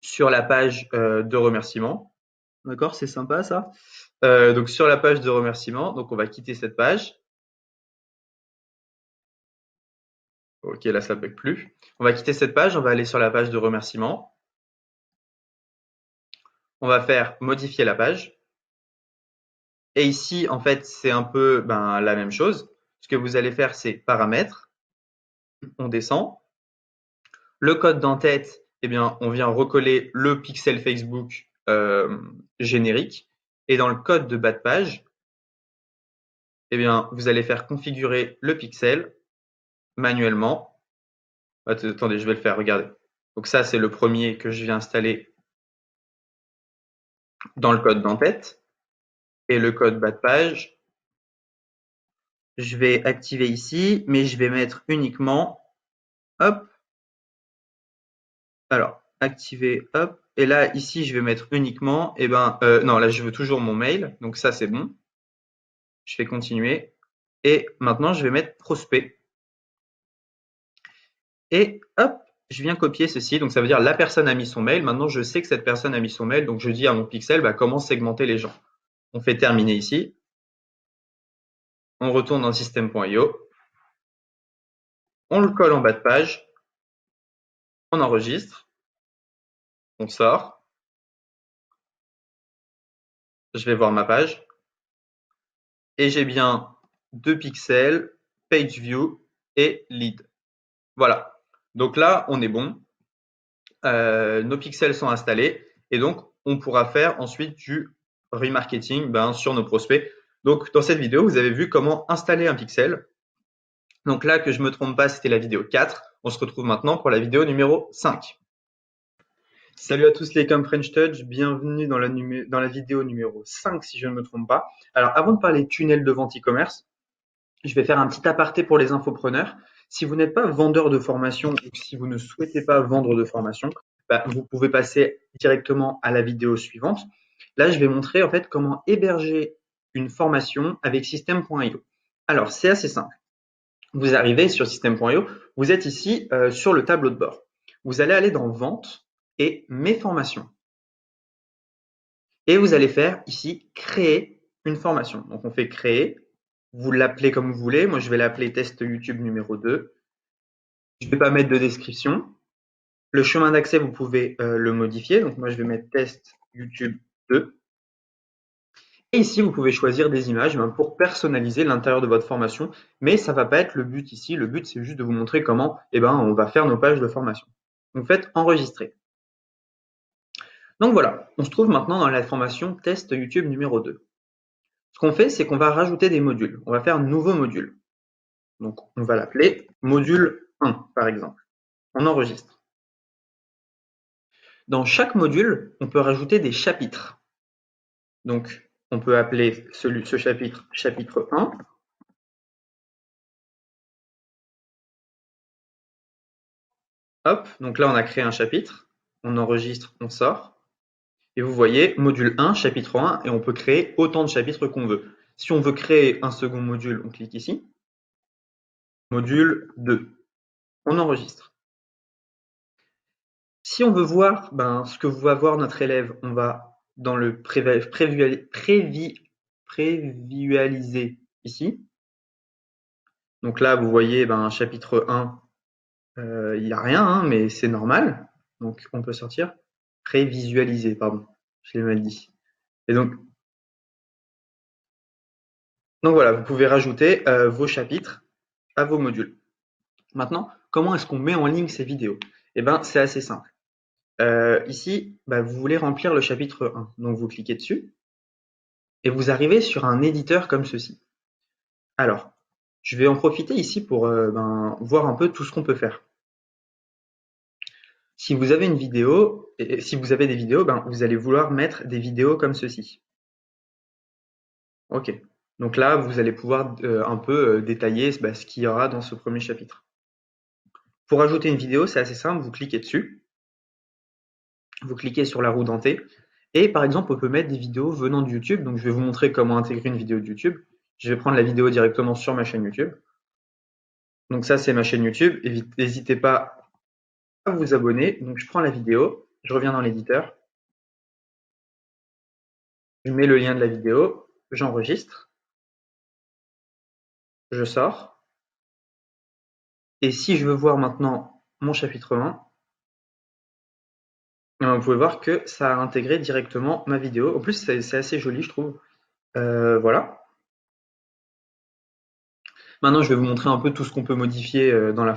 sur la page de remerciement. D'accord, c'est sympa ça. Donc, sur la page de remerciement, donc on va quitter cette page. Ok, là, ça ne bug plus. On va quitter cette page, on va aller sur la page de remerciement. On va faire modifier la page. Et ici, en fait, c'est un peu la même chose. Ce que vous allez faire, c'est paramètres. On descend. Le code d'entête, on vient recoller le pixel Facebook générique. Et dans le code de bas de page, vous allez faire configurer le pixel manuellement. Attendez, je vais le faire, regardez. Donc ça, c'est le premier que je viens installer dans le code d'entête. et le code bas de page. Je vais activer ici, mais je vais mettre uniquement, hop, alors, activer, hop, et là, ici, je vais mettre uniquement, non, là, je veux toujours mon mail, donc ça, c'est bon. Je fais continuer, et maintenant, je vais mettre prospect. Et hop, je viens copier ceci, donc ça veut dire la personne a mis son mail, maintenant, je sais que cette personne a mis son mail, donc je dis à mon pixel, comment segmenter les gens. On fait terminer ici, on retourne dans système.io, on le colle en bas de page, on enregistre, on sort, je vais voir ma page, et j'ai bien 2 pixels, page view et lead. Voilà. Donc là, on est bon. Nos pixels sont installés et donc on pourra faire ensuite du remarketing sur nos prospects. Donc dans cette vidéo, vous avez vu comment installer un pixel. Donc là, que je ne me trompe pas, c'était la vidéo 4. On se retrouve maintenant pour la vidéo numéro 5. Salut à tous les com French Touch, bienvenue dans la vidéo numéro 5 si je ne me trompe pas. Alors avant de parler tunnel de vente e-commerce, je vais faire un petit aparté pour les infopreneurs. Si vous n'êtes pas vendeur de formation ou si vous ne souhaitez pas vendre de formation, vous pouvez passer directement à la vidéo suivante. Là, je vais montrer en fait comment héberger une formation avec System.io. Alors, c'est assez simple. Vous arrivez sur System.io, vous êtes ici sur le tableau de bord. Vous allez aller dans Vente et Mes formations. Et vous allez faire ici Créer une formation. Donc, on fait Créer. Vous l'appelez comme vous voulez. Moi, je vais l'appeler test YouTube numéro 2. Je ne vais pas mettre de description. Le chemin d'accès, vous pouvez le modifier. Donc, moi, je vais mettre test YouTube 2. Et ici, vous pouvez choisir des images pour personnaliser l'intérieur de votre formation. Mais ça ne va pas être le but ici. Le but, c'est juste de vous montrer comment on va faire nos pages de formation. Donc, faites enregistrer. Donc voilà, on se trouve maintenant dans la formation test YouTube numéro 2. Ce qu'on fait, c'est qu'on va rajouter des modules. On va faire un nouveau module. Donc, on va l'appeler module 1, par exemple. On enregistre. Dans chaque module, on peut rajouter des chapitres. Donc, on peut appeler ce chapitre, chapitre 1. Hop, donc là, on a créé un chapitre. On enregistre, on sort. Et vous voyez, module 1, chapitre 1, et on peut créer autant de chapitres qu'on veut. Si on veut créer un second module, on clique ici. Module 2. On enregistre. Si on veut voir ce que va voir notre élève, on va dans le prévisualiser ici. Donc là, vous voyez, chapitre 1, il n'y a rien, mais c'est normal. Donc on peut sortir. Prévisualiser, pardon, je l'ai mal dit. Et donc voilà, vous pouvez rajouter vos chapitres à vos modules. Maintenant, comment est-ce qu'on met en ligne ces vidéos? C'est assez simple. Ici, vous voulez remplir le chapitre 1. Donc vous cliquez dessus et vous arrivez sur un éditeur comme ceci. Alors, je vais en profiter ici pour voir un peu tout ce qu'on peut faire. Si vous avez une vidéo, et si vous avez des vidéos, vous allez vouloir mettre des vidéos comme ceci. Ok. Donc là, vous allez pouvoir un peu détailler ce qu'il y aura dans ce premier chapitre. Pour ajouter une vidéo, c'est assez simple, vous cliquez dessus, vous cliquez sur la roue dentée, et par exemple, on peut mettre des vidéos venant de YouTube. Donc je vais vous montrer comment intégrer une vidéo de YouTube. Je vais prendre la vidéo directement sur ma chaîne YouTube. Donc ça, c'est ma chaîne YouTube. N'hésitez pas à vous abonner. Donc je prends la vidéo, je reviens dans l'éditeur, je mets le lien de la vidéo, j'enregistre, je sors. Et si je veux voir maintenant mon chapitre 1, vous pouvez voir que ça a intégré directement ma vidéo. En plus, c'est assez joli, je trouve. Voilà. Maintenant, je vais vous montrer un peu tout ce qu'on peut modifier dans la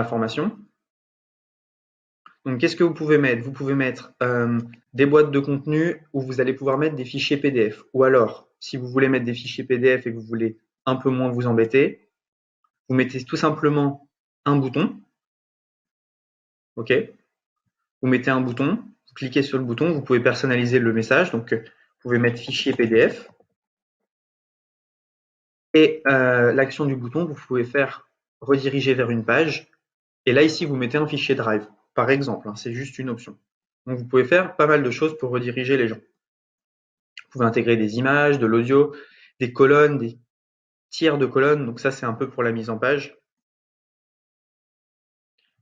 formation. Donc, qu'est-ce que vous pouvez mettre? Vous pouvez mettre des boîtes de contenu où vous allez pouvoir mettre des fichiers PDF. Ou alors, si vous voulez mettre des fichiers PDF et que vous voulez un peu moins vous embêter, vous mettez tout simplement un bouton. OK? Vous mettez un bouton, Vous cliquez sur le bouton, vous pouvez personnaliser le message, donc vous pouvez mettre fichier PDF. Et l'action du bouton, vous pouvez faire rediriger vers une page. Et là, ici, vous mettez un fichier Drive, par exemple, hein, c'est juste une option. Donc vous pouvez faire pas mal de choses pour rediriger les gens. Vous pouvez intégrer des images, de l'audio, des colonnes, des tiers de colonnes. Donc ça, c'est un peu pour la mise en page.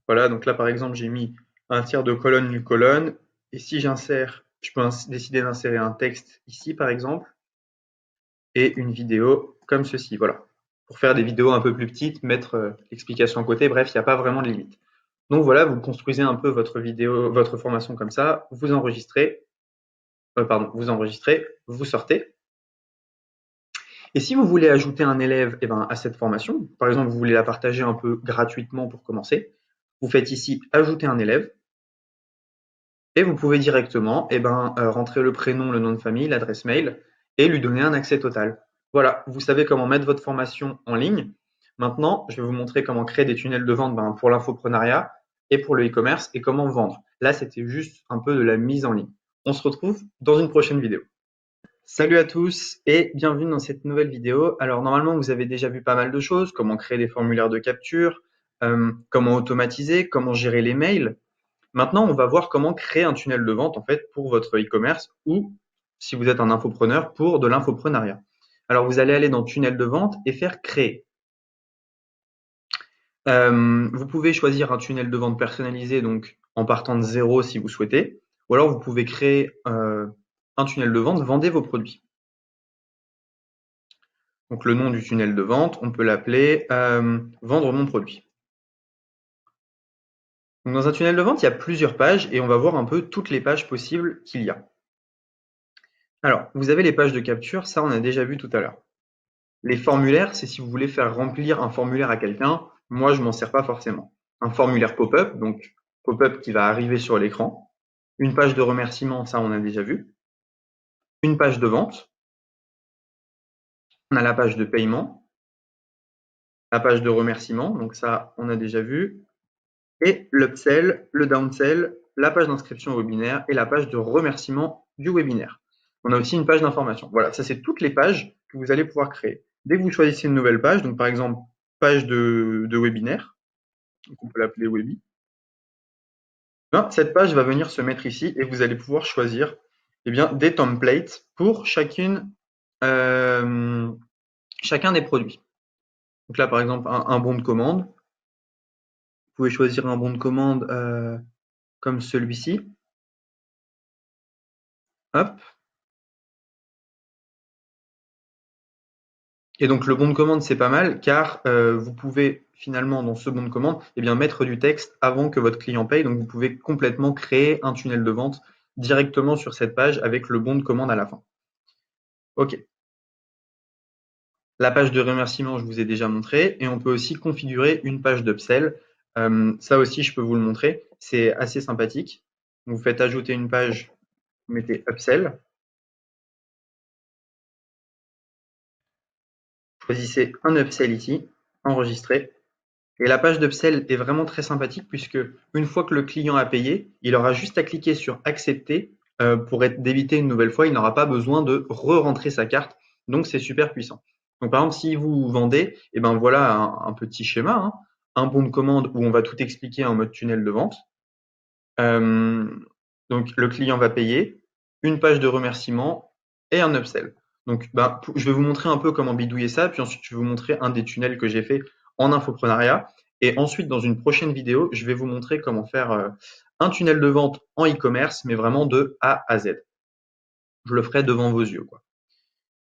Voilà, donc là, par exemple, j'ai mis un tiers de colonne, une colonne. Et si j'insère, je peux décider d'insérer un texte ici, par exemple, et une vidéo comme ceci. Voilà. Pour faire des vidéos un peu plus petites, mettre l'explication à côté. Bref, il n'y a pas vraiment de limite. Donc voilà, vous construisez un peu votre vidéo, votre formation comme ça, vous enregistrez, vous sortez. Et si vous voulez ajouter un élève à cette formation, par exemple, vous voulez la partager un peu gratuitement pour commencer, vous faites ici ajouter un élève et vous pouvez directement rentrer le prénom, le nom de famille, l'adresse mail et lui donner un accès total. Voilà, vous savez comment mettre votre formation en ligne. Maintenant, je vais vous montrer comment créer des tunnels de vente pour l'infoprenariat et pour le e-commerce et comment vendre. Là, c'était juste un peu de la mise en ligne. On se retrouve dans une prochaine vidéo. Salut à tous et bienvenue dans cette nouvelle vidéo. Alors normalement, vous avez déjà vu pas mal de choses, comment créer des formulaires de capture, comment automatiser, comment gérer les mails. Maintenant, on va voir comment créer un tunnel de vente en fait pour votre e-commerce ou si vous êtes un infopreneur pour de l'infoprenariat. Alors vous allez aller dans tunnel de vente et faire créer. Vous pouvez choisir un tunnel de vente personnalisé donc en partant de zéro si vous souhaitez, ou alors vous pouvez créer un tunnel de vente, vendez vos produits. Donc le nom du tunnel de vente, on peut l'appeler vendre mon produit. Donc dans un tunnel de vente, il y a plusieurs pages et on va voir un peu toutes les pages possibles qu'il y a. Alors, vous avez les pages de capture, ça on a déjà vu tout à l'heure. Les formulaires, c'est si vous voulez faire remplir un formulaire à quelqu'un. Moi, je m'en sers pas forcément. Un formulaire pop-up, donc pop-up qui va arriver sur l'écran. Une page de remerciement, ça on a déjà vu. Une page de vente. On a la page de paiement. La page de remerciement, donc ça on a déjà vu. Et l'upsell, le downsell, la page d'inscription au webinaire et la page de remerciement du webinaire. On a aussi une page d'information. Voilà, ça c'est toutes les pages que vous allez pouvoir créer. Dès que vous choisissez une nouvelle page, donc par exemple page de webinaire, donc on peut l'appeler Webi, cette page va venir se mettre ici et vous allez pouvoir choisir des templates pour chacun des produits. Donc là par exemple un bon de commande. Vous pouvez choisir un bon de commande comme celui-ci. Hop. Et donc le bon de commande, c'est pas mal car vous pouvez finalement dans ce bon de commande mettre du texte avant que votre client paye. Donc vous pouvez complètement créer un tunnel de vente directement sur cette page avec le bon de commande à la fin. OK. La page de remerciement, je vous ai déjà montré et on peut aussi configurer une page d'upsell. Ça aussi, je peux vous le montrer. C'est assez sympathique. Vous faites ajouter une page, vous mettez upsell. Choisissez un upsell ici, enregistrez. Et la page d'upsell est vraiment très sympathique puisque une fois que le client a payé, il aura juste à cliquer sur accepter pour être débité une nouvelle fois. Il n'aura pas besoin de re-rentrer sa carte. Donc c'est super puissant. Donc par exemple, si vous vendez, voilà un petit schéma, hein, un bon de commande où on va tout expliquer en mode tunnel de vente. Donc le client va payer, une page de remerciement et un upsell. Donc je vais vous montrer un peu comment bidouiller ça, puis ensuite je vais vous montrer un des tunnels que j'ai fait en infoprenariat. Et ensuite, dans une prochaine vidéo, je vais vous montrer comment faire un tunnel de vente en e-commerce, mais vraiment de A à Z. Je le ferai devant vos yeux, quoi.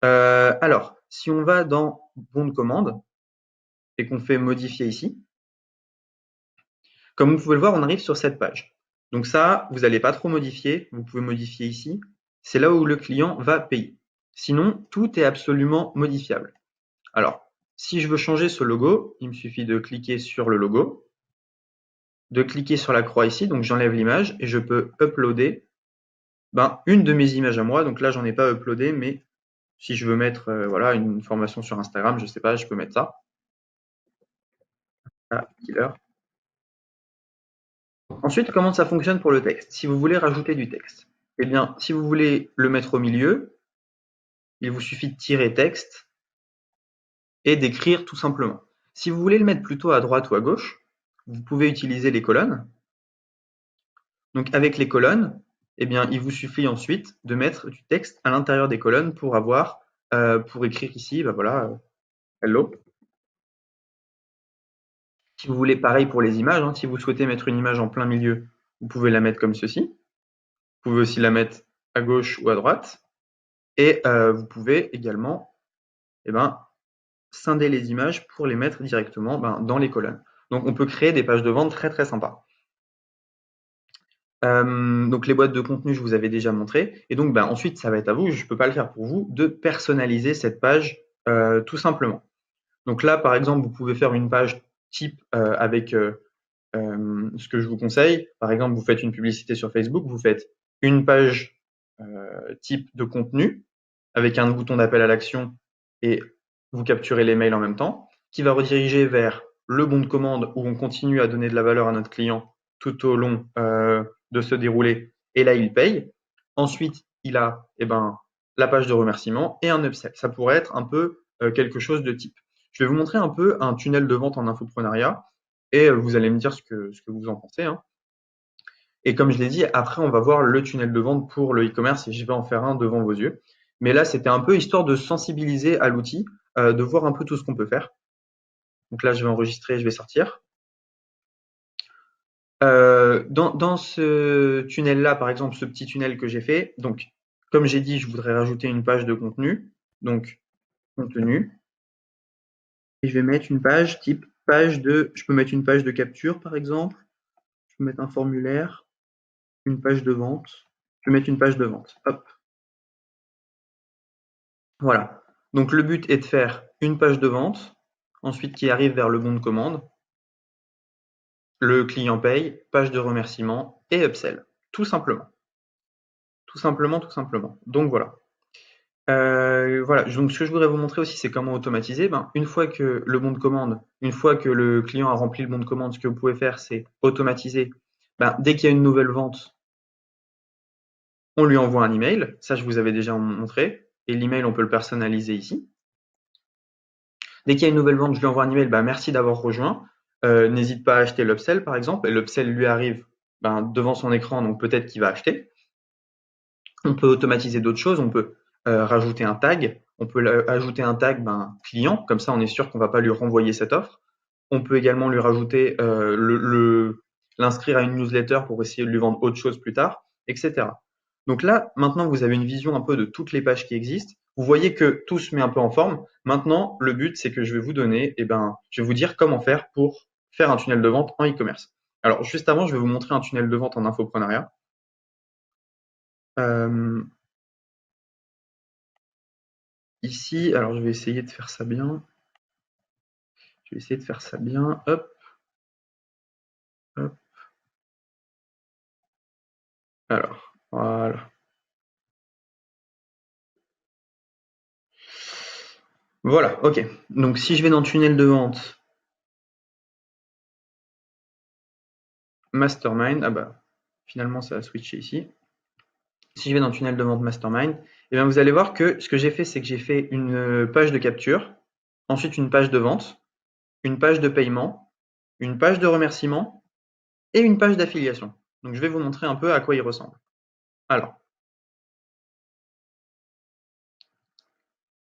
Alors, si on va dans bon de commande et qu'on fait modifier ici, comme vous pouvez le voir, on arrive sur cette page. Donc ça, vous n'allez pas trop modifier, vous pouvez modifier ici. C'est là où le client va payer. Sinon, tout est absolument modifiable. Alors, si je veux changer ce logo, il me suffit de cliquer sur le logo, de cliquer sur la croix ici, donc j'enlève l'image et je peux uploader une de mes images à moi. Donc là, j'en ai pas uploadé, mais si je veux mettre voilà, une formation sur Instagram, je sais pas, je peux mettre ça. Ah, killer. Ensuite, comment ça fonctionne pour le texte? Si vous voulez rajouter du texte, eh bien, si vous voulez le mettre au milieu, il vous suffit de tirer texte et d'écrire tout simplement. Si vous voulez le mettre plutôt à droite ou à gauche, vous pouvez utiliser les colonnes. Donc avec les colonnes, eh bien, il vous suffit ensuite de mettre du texte à l'intérieur des colonnes pour pour écrire ici, bah voilà, hello. Si vous voulez pareil pour les images, hein, si vous souhaitez mettre une image en plein milieu, vous pouvez la mettre comme ceci. Vous pouvez aussi la mettre à gauche ou à droite. Et vous pouvez également eh ben, scinder les images pour les mettre directement dans les colonnes. Donc on peut créer des pages de vente très très sympas. Donc les boîtes de contenu, je vous avais déjà montré. Et donc ensuite, ça va être à vous, je ne peux pas le faire pour vous, de personnaliser cette page tout simplement. Donc là, par exemple, vous pouvez faire une page type avec ce que je vous conseille. Par exemple, vous faites une publicité sur Facebook, vous faites une page type de contenu avec un bouton d'appel à l'action et vous capturez les mails en même temps, qui va rediriger vers le bon de commande où on continue à donner de la valeur à notre client tout au long de ce déroulé. Et là, il paye. Ensuite, il a la page de remerciement et un upsell. Ça pourrait être un peu quelque chose de type. Je vais vous montrer un peu un tunnel de vente en infoprenariat et vous allez me dire ce que vous en pensez, hein. Et comme je l'ai dit, après, on va voir le tunnel de vente pour le e-commerce et je vais en faire un devant vos yeux. Mais là, c'était un peu histoire de sensibiliser à l'outil, de voir un peu tout ce qu'on peut faire. Donc là, je vais enregistrer, je vais sortir. Dans ce tunnel-là, par exemple, ce petit tunnel que j'ai fait, donc, comme j'ai dit, je voudrais rajouter une page de contenu. Donc, contenu. Et je vais mettre une page type je peux mettre une page de capture, par exemple. Je peux mettre un formulaire, une page de vente. Je vais mettre une page de vente. Hop. Voilà. Donc le but est de faire une page de vente, ensuite qui arrive vers le bon de commande, le client paye, page de remerciement et upsell. Tout simplement. Tout simplement, tout simplement. Donc voilà. Voilà. Donc ce que je voudrais vous montrer aussi, c'est comment automatiser. Une fois que le bon de commande, une fois que le client a rempli le bon de commande, ce que vous pouvez faire, c'est automatiser. Dès qu'il y a une nouvelle vente, on lui envoie un email. Ça, je vous avais déjà montré. Et l'email, on peut le personnaliser ici. Dès qu'il y a une nouvelle vente, je lui envoie un email, merci d'avoir rejoint. N'hésite pas à acheter l'upsell, par exemple. Et l'upsell lui arrive devant son écran, donc peut-être qu'il va acheter. On peut automatiser d'autres choses. On peut rajouter un tag. On peut ajouter un tag client. Comme ça, on est sûr qu'on ne va pas lui renvoyer cette offre. On peut également lui rajouter l'inscrire à une newsletter pour essayer de lui vendre autre chose plus tard, etc. Donc là, maintenant, vous avez une vision un peu de toutes les pages qui existent. Vous voyez que tout se met un peu en forme. Maintenant, le but, c'est que je vais vous donner, je vais vous dire comment faire pour faire un tunnel de vente en e-commerce. Alors, juste avant, je vais vous montrer un tunnel de vente en infoprenariat. Ici, alors je vais essayer de faire ça bien. Je vais essayer de faire ça bien. Hop, hop. Alors, voilà. Voilà, ok. Donc si je vais dans le tunnel de vente, Mastermind, finalement ça a switché ici. Si je vais dans le tunnel de vente Mastermind, vous allez voir que ce que j'ai fait, c'est que j'ai fait une page de capture, ensuite une page de vente, une page de paiement, une page de remerciement et une page d'affiliation. Donc je vais vous montrer un peu à quoi il ressemble. Alors,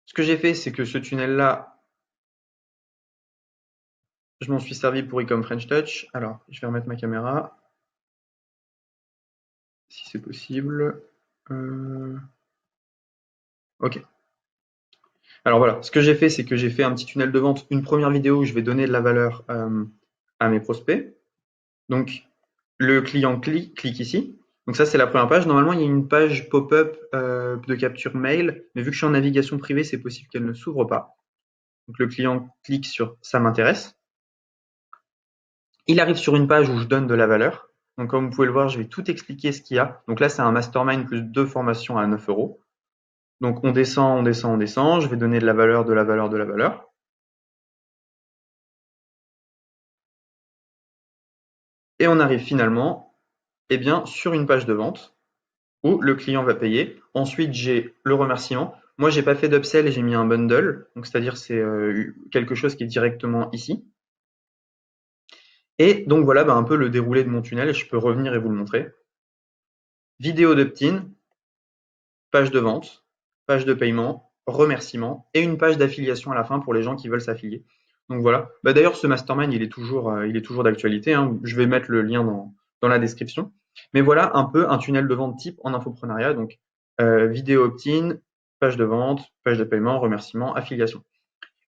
ce que j'ai fait, c'est que ce tunnel-là, je m'en suis servi pour Ecom French Touch. Alors, je vais remettre ma caméra, si c'est possible. Ok. Alors voilà, ce que j'ai fait, c'est que j'ai fait un petit tunnel de vente, une première vidéo où je vais donner de la valeur à mes prospects. Donc, le client clique ici. Donc ça, c'est la première page. Normalement, il y a une page pop-up de capture mail, mais vu que je suis en navigation privée, c'est possible qu'elle ne s'ouvre pas. Donc le client clique sur « ça m'intéresse ». Il arrive sur une page où je donne de la valeur. Donc comme vous pouvez le voir, je vais tout expliquer ce qu'il y a. Donc là, c'est un mastermind plus 2 formations à 9 €. Donc on descend, on descend, on descend. Je vais donner de la valeur, de la valeur, de la valeur. Et on arrive finalement eh bien, sur une page de vente où le client va payer. Ensuite, j'ai le remerciement. Moi, j'ai pas fait d'upsell et j'ai mis un bundle. Donc, c'est-à-dire c'est quelque chose qui est directement ici. Et donc voilà un peu le déroulé de mon tunnel. Et je peux revenir et vous le montrer. Vidéo d'opt-in, page de vente, page de paiement, remerciement et une page d'affiliation à la fin pour les gens qui veulent s'affilier. Donc voilà. D'ailleurs, ce mastermind, il est toujours d'actualité, hein. Je vais mettre le lien dans la description. Mais voilà un peu un tunnel de vente type en infoprenariat. Donc, vidéo opt-in, page de vente, page de paiement, remerciement, affiliation.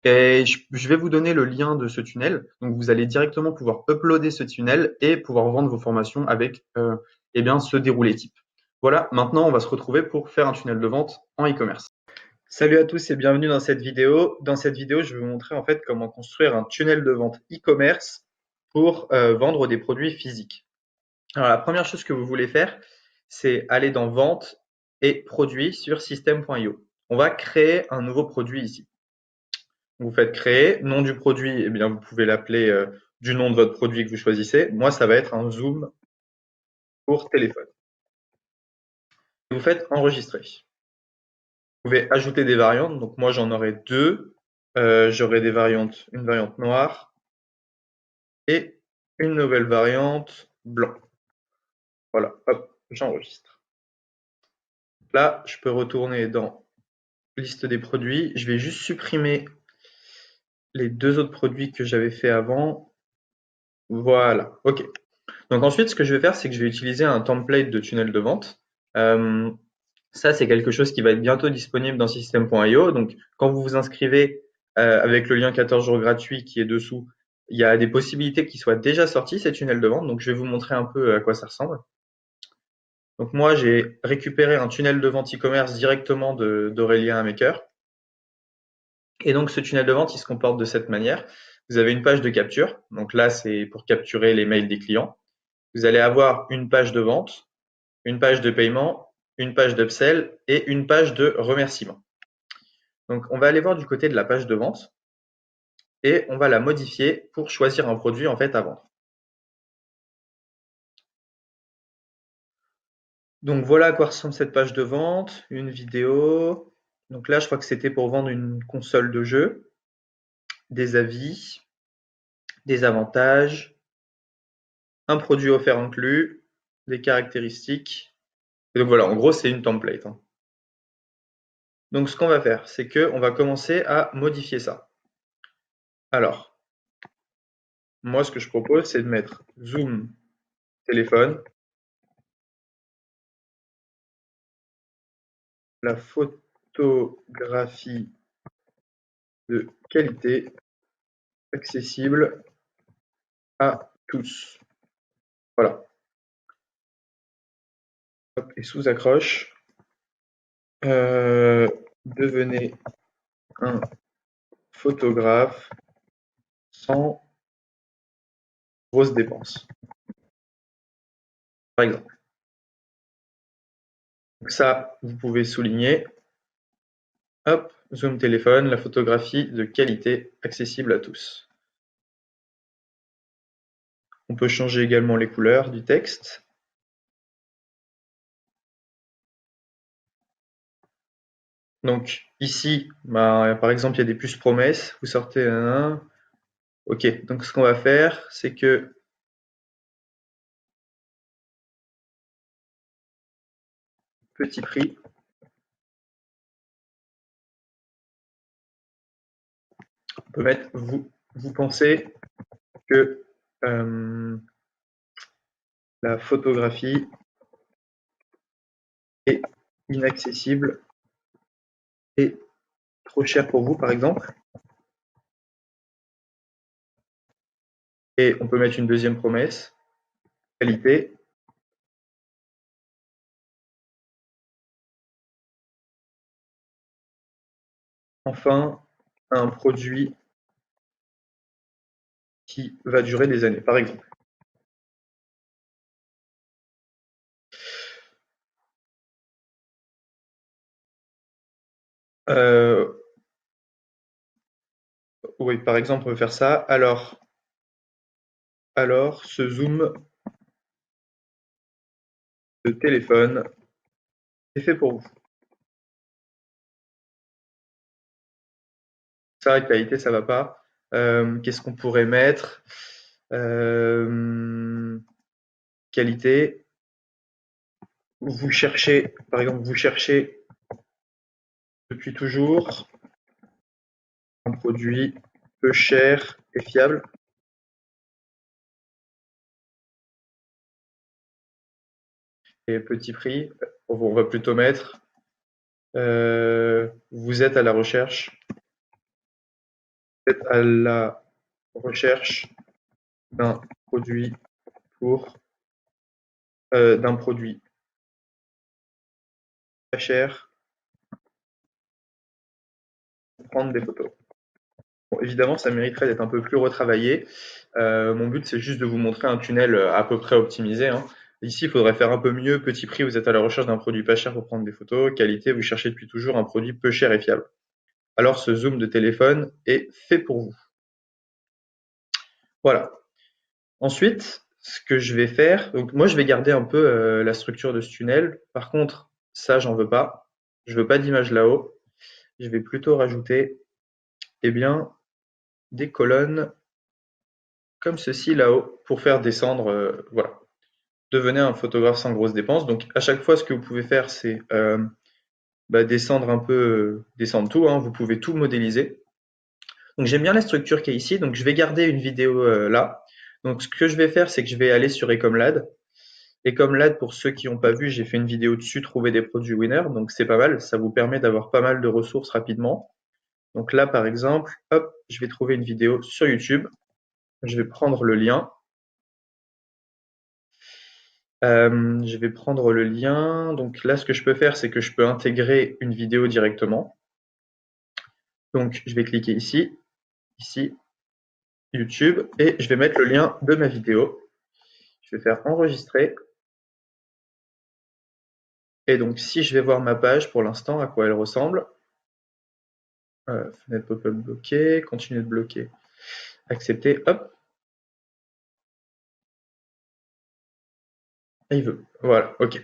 Et je vais vous donner le lien de ce tunnel. Donc, vous allez directement pouvoir uploader ce tunnel et pouvoir vendre vos formations avec eh bien, ce déroulé type. Voilà, maintenant, on va se retrouver pour faire un tunnel de vente en e-commerce. Salut à tous et bienvenue dans cette vidéo. Dans cette vidéo, je vais vous montrer en fait comment construire un tunnel de vente e-commerce pour vendre des produits physiques. Alors, la première chose que vous voulez faire, c'est aller dans Vente et Produits sur System.io. On va créer un nouveau produit ici. Vous faites créer, nom du produit, eh bien, vous pouvez l'appeler du nom de votre produit que vous choisissez. Moi, ça va être un zoom pour téléphone. Vous faites enregistrer. Vous pouvez ajouter des variantes. Donc moi, j'en aurai deux. J'aurai des variantes, une variante noire et une nouvelle variante blanc. Voilà, hop, j'enregistre. Là, je peux retourner dans liste des produits. Je vais juste supprimer les deux autres produits que j'avais fait avant. Voilà, ok. Donc ensuite, ce que je vais faire, c'est que je vais utiliser un template de tunnel de vente. Euh, Ça, c'est quelque chose qui va être bientôt disponible dans System.io. Donc, quand vous vous inscrivez avec le lien 14 jours gratuit qui est dessous, il y a des possibilités qui soient déjà sortis, ces tunnels de vente. Donc, je vais vous montrer un peu à quoi ça ressemble. Donc, moi, j'ai récupéré un tunnel de vente e-commerce directement d'Aurélien Maker. Et donc, ce tunnel de vente, il se comporte de cette manière. Vous avez une page de capture. Donc là, c'est pour capturer les mails des clients. Vous allez avoir une page de vente, une page de paiement, une page d'upsell et une page de remerciement. Donc, on va aller voir du côté de la page de vente et on va la modifier pour choisir un produit en fait à vendre. Donc, voilà à quoi ressemble cette page de vente, une vidéo. Donc là, je crois que c'était pour vendre une console de jeu, des avis, des avantages, un produit offert inclus, des caractéristiques. Et donc voilà, en gros, c'est une template, hein. Donc, ce qu'on va faire, c'est qu'on va commencer à modifier ça. Alors, moi, ce que je propose, c'est de mettre zoom téléphone, la photographie de qualité accessible à tous. Voilà. Hop, et sous-accroche, devenez un photographe sans grosses dépenses, par exemple. Donc ça, vous pouvez souligner. Hop, zoom téléphone, la photographie de qualité accessible à tous. On peut changer également les couleurs du texte. Donc ici, par exemple, il y a des puces promesses. Vous sortez un. Ok, donc ce qu'on va faire, c'est que petit prix, on peut mettre vous pensez que la photographie est inaccessible et trop cher pour vous, par exemple. Et on peut mettre une deuxième promesse, qualité. Enfin, un produit qui va durer des années, par exemple. Euh, oui, par exemple, on peut faire ça. Alors, ce zoom de téléphone est fait pour vous. Ça, la qualité, ça va pas. Qu'est-ce qu'on pourrait mettre? Qualité. Vous cherchez, par exemple, vous cherchez depuis toujours un produit peu cher et fiable. Et petit prix, on va plutôt mettre vous êtes à la recherche, vous êtes à la recherche d'un produit pour d'un produit pas cher pour prendre des photos. Bon, évidemment, ça mériterait d'être un peu plus retravaillé. Mon but, c'est juste de vous montrer un tunnel à peu près optimisé, hein. Ici, il faudrait faire un peu mieux. Petit prix, vous êtes à la recherche d'un produit pas cher pour prendre des photos. Qualité, vous cherchez depuis toujours un produit peu cher et fiable. Alors, ce zoom de téléphone est fait pour vous. Voilà. Ensuite, ce que je vais faire, donc moi, je vais garder un peu la structure de ce tunnel. Par contre, ça, j'en veux pas. Je veux pas d'image là-haut. Je vais plutôt rajouter, eh bien, des colonnes comme ceci là-haut pour faire descendre, voilà. Devenez un photographe sans grosses dépenses. Donc à chaque fois, ce que vous pouvez faire, c'est descendre un peu, descendre tout, hein. Vous pouvez tout modéliser. Donc j'aime bien la structure qui est ici. Donc je vais garder une vidéo là. Donc ce que je vais faire, c'est que je vais aller sur Ecomlad. Ecomlad, pour ceux qui n'ont pas vu, j'ai fait une vidéo dessus, trouver des produits winners. Donc c'est pas mal. Ça vous permet d'avoir pas mal de ressources rapidement. Donc là, par exemple, hop, je vais trouver une vidéo sur YouTube. Je vais prendre le lien. Je vais prendre le lien. Donc là, ce que je peux faire, c'est que je peux intégrer une vidéo directement. Donc je vais cliquer ici, ici, YouTube, et je vais mettre le lien de ma vidéo. Je vais faire enregistrer. Et donc si je vais voir ma page pour l'instant, à quoi elle ressemble. Fenêtre pop-up bloquée, continuer de bloquer, accepter, hop. Et il veut. Voilà, ok.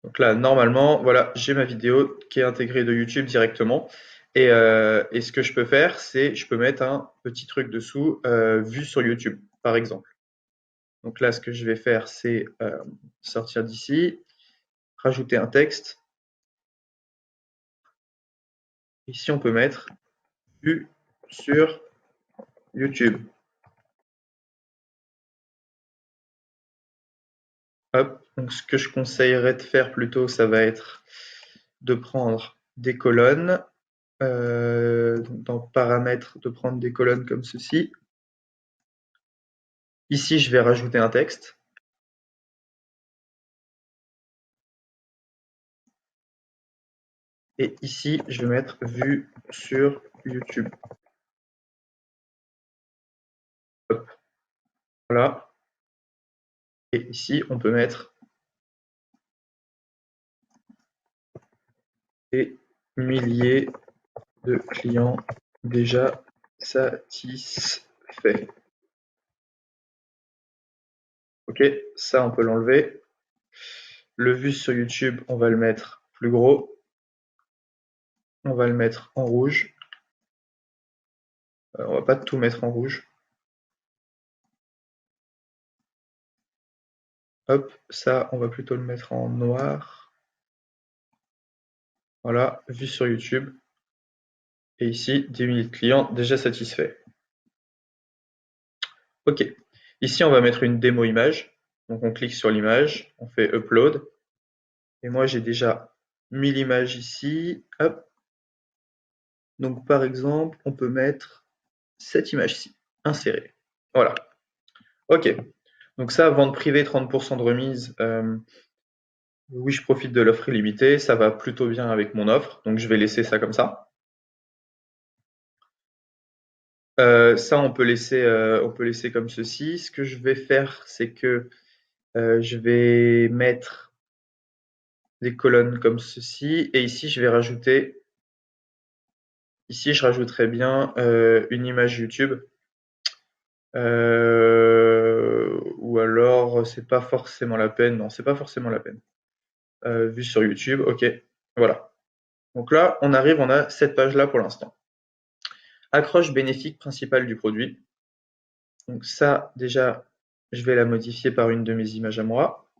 Donc là, normalement, voilà, j'ai ma vidéo qui est intégrée de YouTube directement. Et ce que je peux faire, c'est je peux mettre un petit truc dessous, vue sur YouTube, par exemple. Donc là, ce que je vais faire, c'est sortir d'ici, rajouter un texte. Ici, on peut mettre vue sur YouTube. Hop. Donc ce que je conseillerais de faire plutôt, ça va être de prendre des colonnes. Dans paramètres, de prendre des colonnes comme ceci. Ici, je vais rajouter un texte. Et ici, je vais mettre vue sur YouTube. Hop, voilà. Et ici, on peut mettre des milliers de clients déjà satisfaits. Ok, ça, on peut l'enlever. Le vue sur YouTube, on va le mettre plus gros. On va le mettre en rouge. On va pas tout mettre en rouge. Hop, ça, on va plutôt le mettre en noir. Voilà, vue sur YouTube. Et ici, 10 000 clients déjà satisfaits. Ok. Ici, on va mettre une démo image. Donc, on clique sur l'image, on fait Upload. Et moi, j'ai déjà mis l'image ici. Hop. Donc, par exemple, on peut mettre cette image-ci, insérer. Voilà. Ok. Donc ça, vente privée, 30% de remise. Oui, je profite de l'offre illimitée. Ça va plutôt bien avec mon offre. Donc, je vais laisser ça comme ça. Ça, on peut laisser comme ceci. Ce que je vais faire, c'est que je vais mettre des colonnes comme ceci. Et ici, je vais rajouter, ici, je rajouterai bien une image YouTube. ou alors c'est pas forcément la peine. Non, c'est pas forcément la peine. Vu sur YouTube, ok, voilà. Donc là, on arrive, on a cette page-là pour l'instant. Accroche bénéfique principale du produit. Donc ça, déjà, je vais la modifier par une de mes images à moi.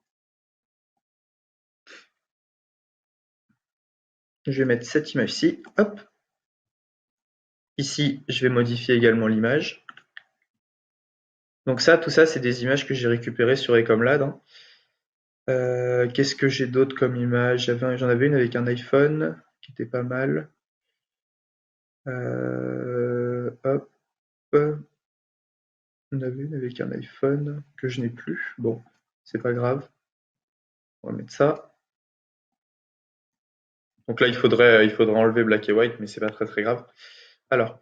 Je vais mettre cette image-ci, hop. Ici, je vais modifier également l'image. Donc ça, tout ça, c'est des images que j'ai récupérées sur Ecomlad, hein. Qu'est-ce que j'ai d'autre comme image? J'en avais une avec un iPhone qui était pas mal. Hop. On avait une avec un iPhone que je n'ai plus. Bon, c'est pas grave. On va mettre ça. Donc là, il faudrait enlever Black et White, mais c'est pas très très grave. Alors,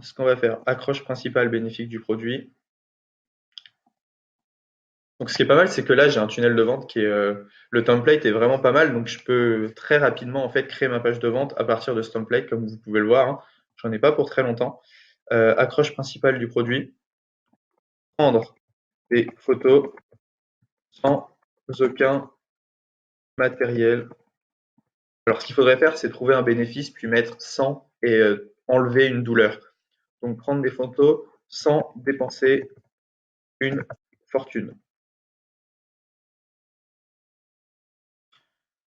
ce qu'on va faire, accroche principale bénéfique du produit. Donc ce qui est pas mal, c'est que là, j'ai un tunnel de vente qui est, le template est vraiment pas mal, donc je peux très rapidement en fait créer ma page de vente à partir de ce template, comme vous pouvez le voir, hein. J'en ai pas pour très longtemps. Accroche principale du produit, prendre des photos sans aucun matériel. Alors, ce qu'il faudrait faire, c'est trouver un bénéfice, puis mettre 100 et enlever une douleur. Donc, prendre des photos sans dépenser une fortune.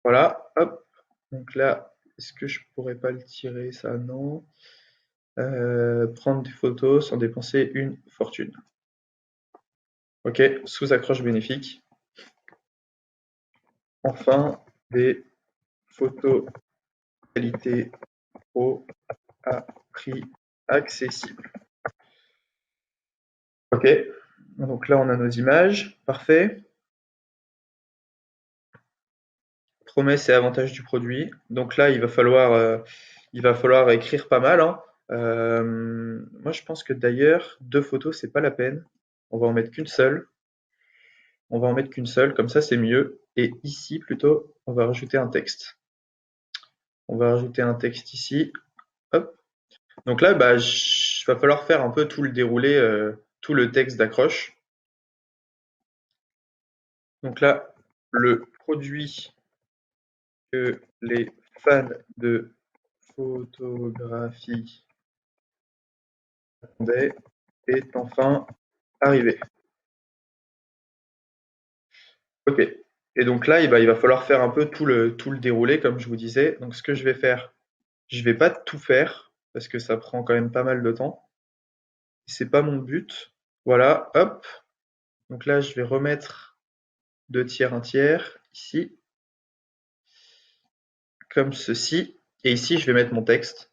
Voilà, hop. Donc là, est-ce que je pourrais pas le tirer, ça? Non. Prendre des photos sans dépenser une fortune. Ok, sous accroche bénéfique. Enfin, des photos qualité pro à prix accessible. Ok, donc là on a nos images, parfait. Promesses et avantages du produit. Donc là, il va falloir écrire pas mal, hein. Moi, je pense que d'ailleurs, 2 photos, c'est pas la peine. On va en mettre qu'une seule. On va en mettre qu'une seule, comme ça, c'est mieux. Et ici, plutôt, on va rajouter un texte. On va rajouter un texte ici. Hop. Donc là, bah, va falloir faire un peu tout le déroulé, tout le texte d'accroche. Donc là, le produit que les fans de photographie attendaient est enfin arrivé. Ok. Et donc là, il va falloir faire un peu tout le déroulé, comme je vous disais. Donc ce que je vais faire, je vais pas tout faire, parce que ça prend quand même pas mal de temps. C'est pas mon but. Voilà, hop. Donc là, je vais remettre 2 tiers, 1 tiers, ici, comme ceci. Et ici, je vais mettre mon texte.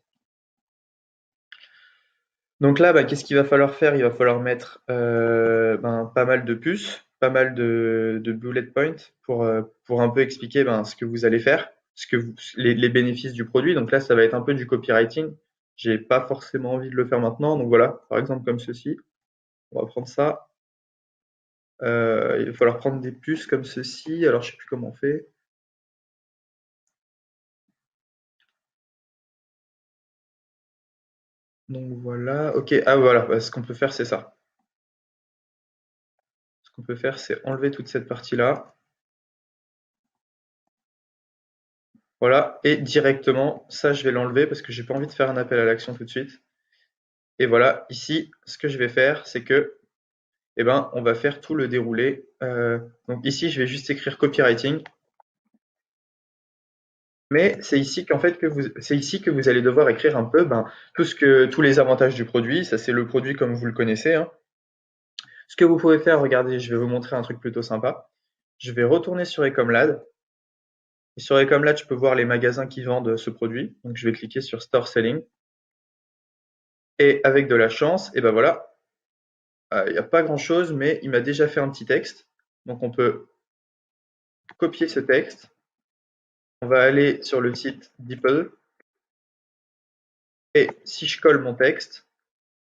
Donc là, bah, qu'est-ce qu'il va falloir faire? Il va falloir mettre pas mal de puces, pas mal de bullet points pour un peu expliquer ce que vous allez faire, les bénéfices du produit. Donc là, ça va être un peu du copywriting. J'ai pas forcément envie de le faire maintenant. Donc voilà, par exemple comme ceci. On va prendre ça. Il va falloir prendre des puces comme ceci. Alors je sais plus comment on fait. Donc voilà. Ok. Ah voilà. Bah, ce qu'on peut faire, c'est ça. Ce qu'on peut faire, c'est enlever toute cette partie-là. Voilà, et directement, ça je vais l'enlever parce que j'ai pas envie de faire un appel à l'action tout de suite. Et voilà, ici, ce que je vais faire, c'est que, on va faire tout le déroulé. Donc ici, je vais juste écrire copywriting, mais c'est ici que vous allez devoir écrire un peu, tous les avantages du produit. Ça, c'est le produit comme vous le connaissez, hein. Ce que vous pouvez faire, regardez, je vais vous montrer un truc plutôt sympa. Je vais retourner sur Ecomlad. Et sur Ecomlad, je peux voir les magasins qui vendent ce produit. Donc je vais cliquer sur Store Selling. Et avec de la chance, et ben voilà, il n'y a pas grand-chose, mais il m'a déjà fait un petit texte. Donc on peut copier ce texte. On va aller sur le site DeepL. Et si je colle mon texte,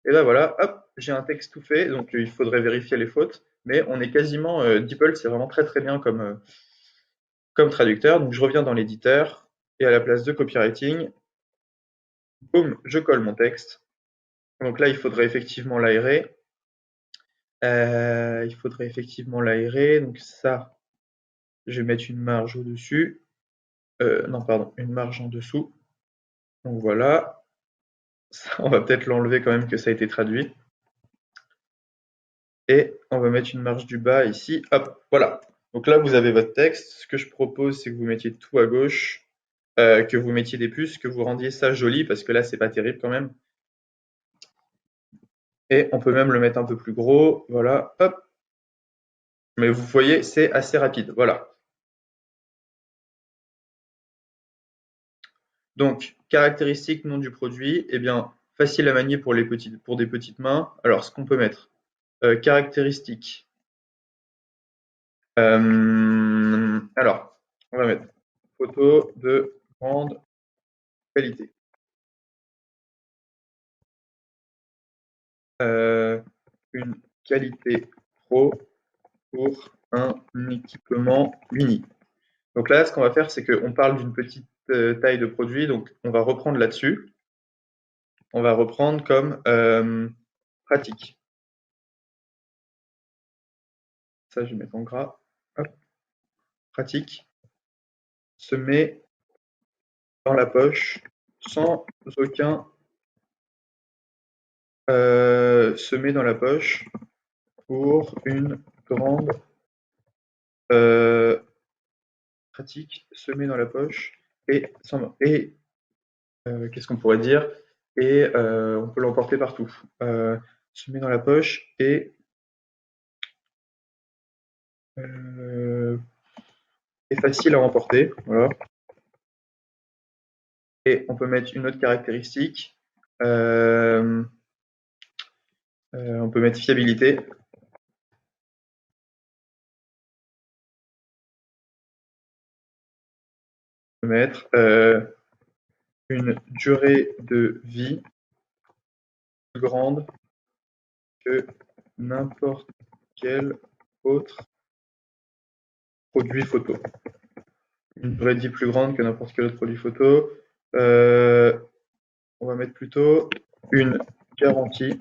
et ben voilà, hop, j'ai un texte tout fait. Donc il faudrait vérifier les fautes. Mais on est quasiment, DeepL, c'est vraiment très très bien comme traducteur. Donc je reviens dans l'éditeur. Et à la place de copywriting, boum, je colle mon texte. Donc là, il faudrait effectivement l'aérer. Il faudrait effectivement l'aérer. Donc ça, je vais mettre une marge au-dessus. Non, pardon, une marge en dessous. Donc voilà. Ça, on va peut-être l'enlever quand même que ça a été traduit. Et on va mettre une marge du bas ici. Hop, voilà. Donc là, vous avez votre texte. Ce que je propose, c'est que vous mettiez tout à gauche, que vous mettiez des puces, que vous rendiez ça joli, parce que là, c'est pas terrible quand même. Et on peut même le mettre un peu plus gros. Voilà, hop. Mais vous voyez, c'est assez rapide. Voilà. Donc, caractéristiques, nom du produit, eh bien, facile à manier pour des petites mains. Alors, ce qu'on peut mettre, caractéristiques. Alors, on va mettre photo de grande qualité. Une qualité pro pour un équipement uni. Donc là, ce qu'on va faire, c'est qu'on parle d'une petite taille de produit, donc on va reprendre là-dessus. On va reprendre comme pratique. Ça, je vais mettre en gras. Hop, pratique. Se met dans la poche sans aucun se met dans la poche pour une grande pratique, se met dans la poche et qu'est-ce qu'on pourrait dire? Et on peut l'emporter partout. Se met dans la poche et est facile à emporter. Voilà. Et on peut mettre une autre caractéristique. On peut mettre fiabilité. On peut mettre une durée de vie plus grande que n'importe quel autre produit photo. Une durée de vie plus grande que n'importe quel autre produit photo. On va mettre plutôt une garantie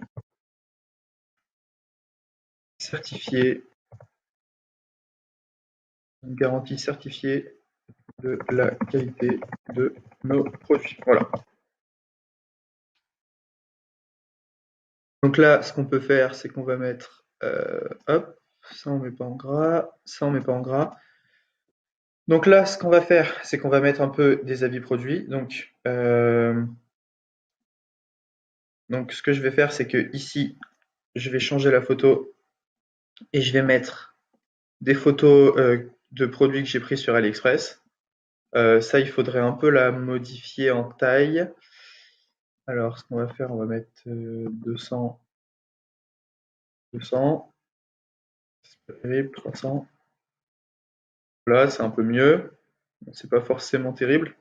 certifiée, une garantie certifiée de la qualité de nos produits. Voilà. Donc là, ce qu'on peut faire, c'est qu'on va mettre, hop, ça on met pas en gras, ça on met pas en gras. Donc là, ce qu'on va faire, c'est qu'on va mettre un peu des avis produits. Donc ce que je vais faire, c'est que ici, je vais changer la photo et je vais mettre des photos de produits que j'ai pris sur AliExpress. Ça, il faudrait un peu la modifier en taille. Alors, ce qu'on va faire, on va mettre 200, 200, c'est pas terrible, 300. Là, c'est un peu mieux. C'est pas forcément terrible.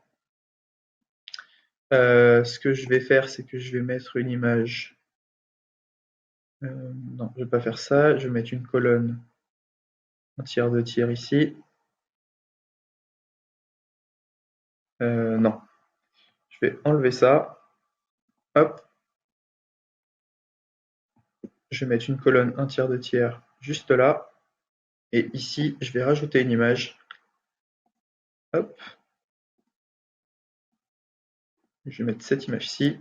Ce que je vais faire, c'est que je vais mettre une image. Non, je vais pas faire ça. Je vais mettre une colonne, un tiers, deux tiers ici. Non, je vais enlever ça. Hop. Je vais mettre une colonne, un tiers, deux tiers juste là. Et ici, je vais rajouter une image. Hop. Je vais mettre cette image-ci.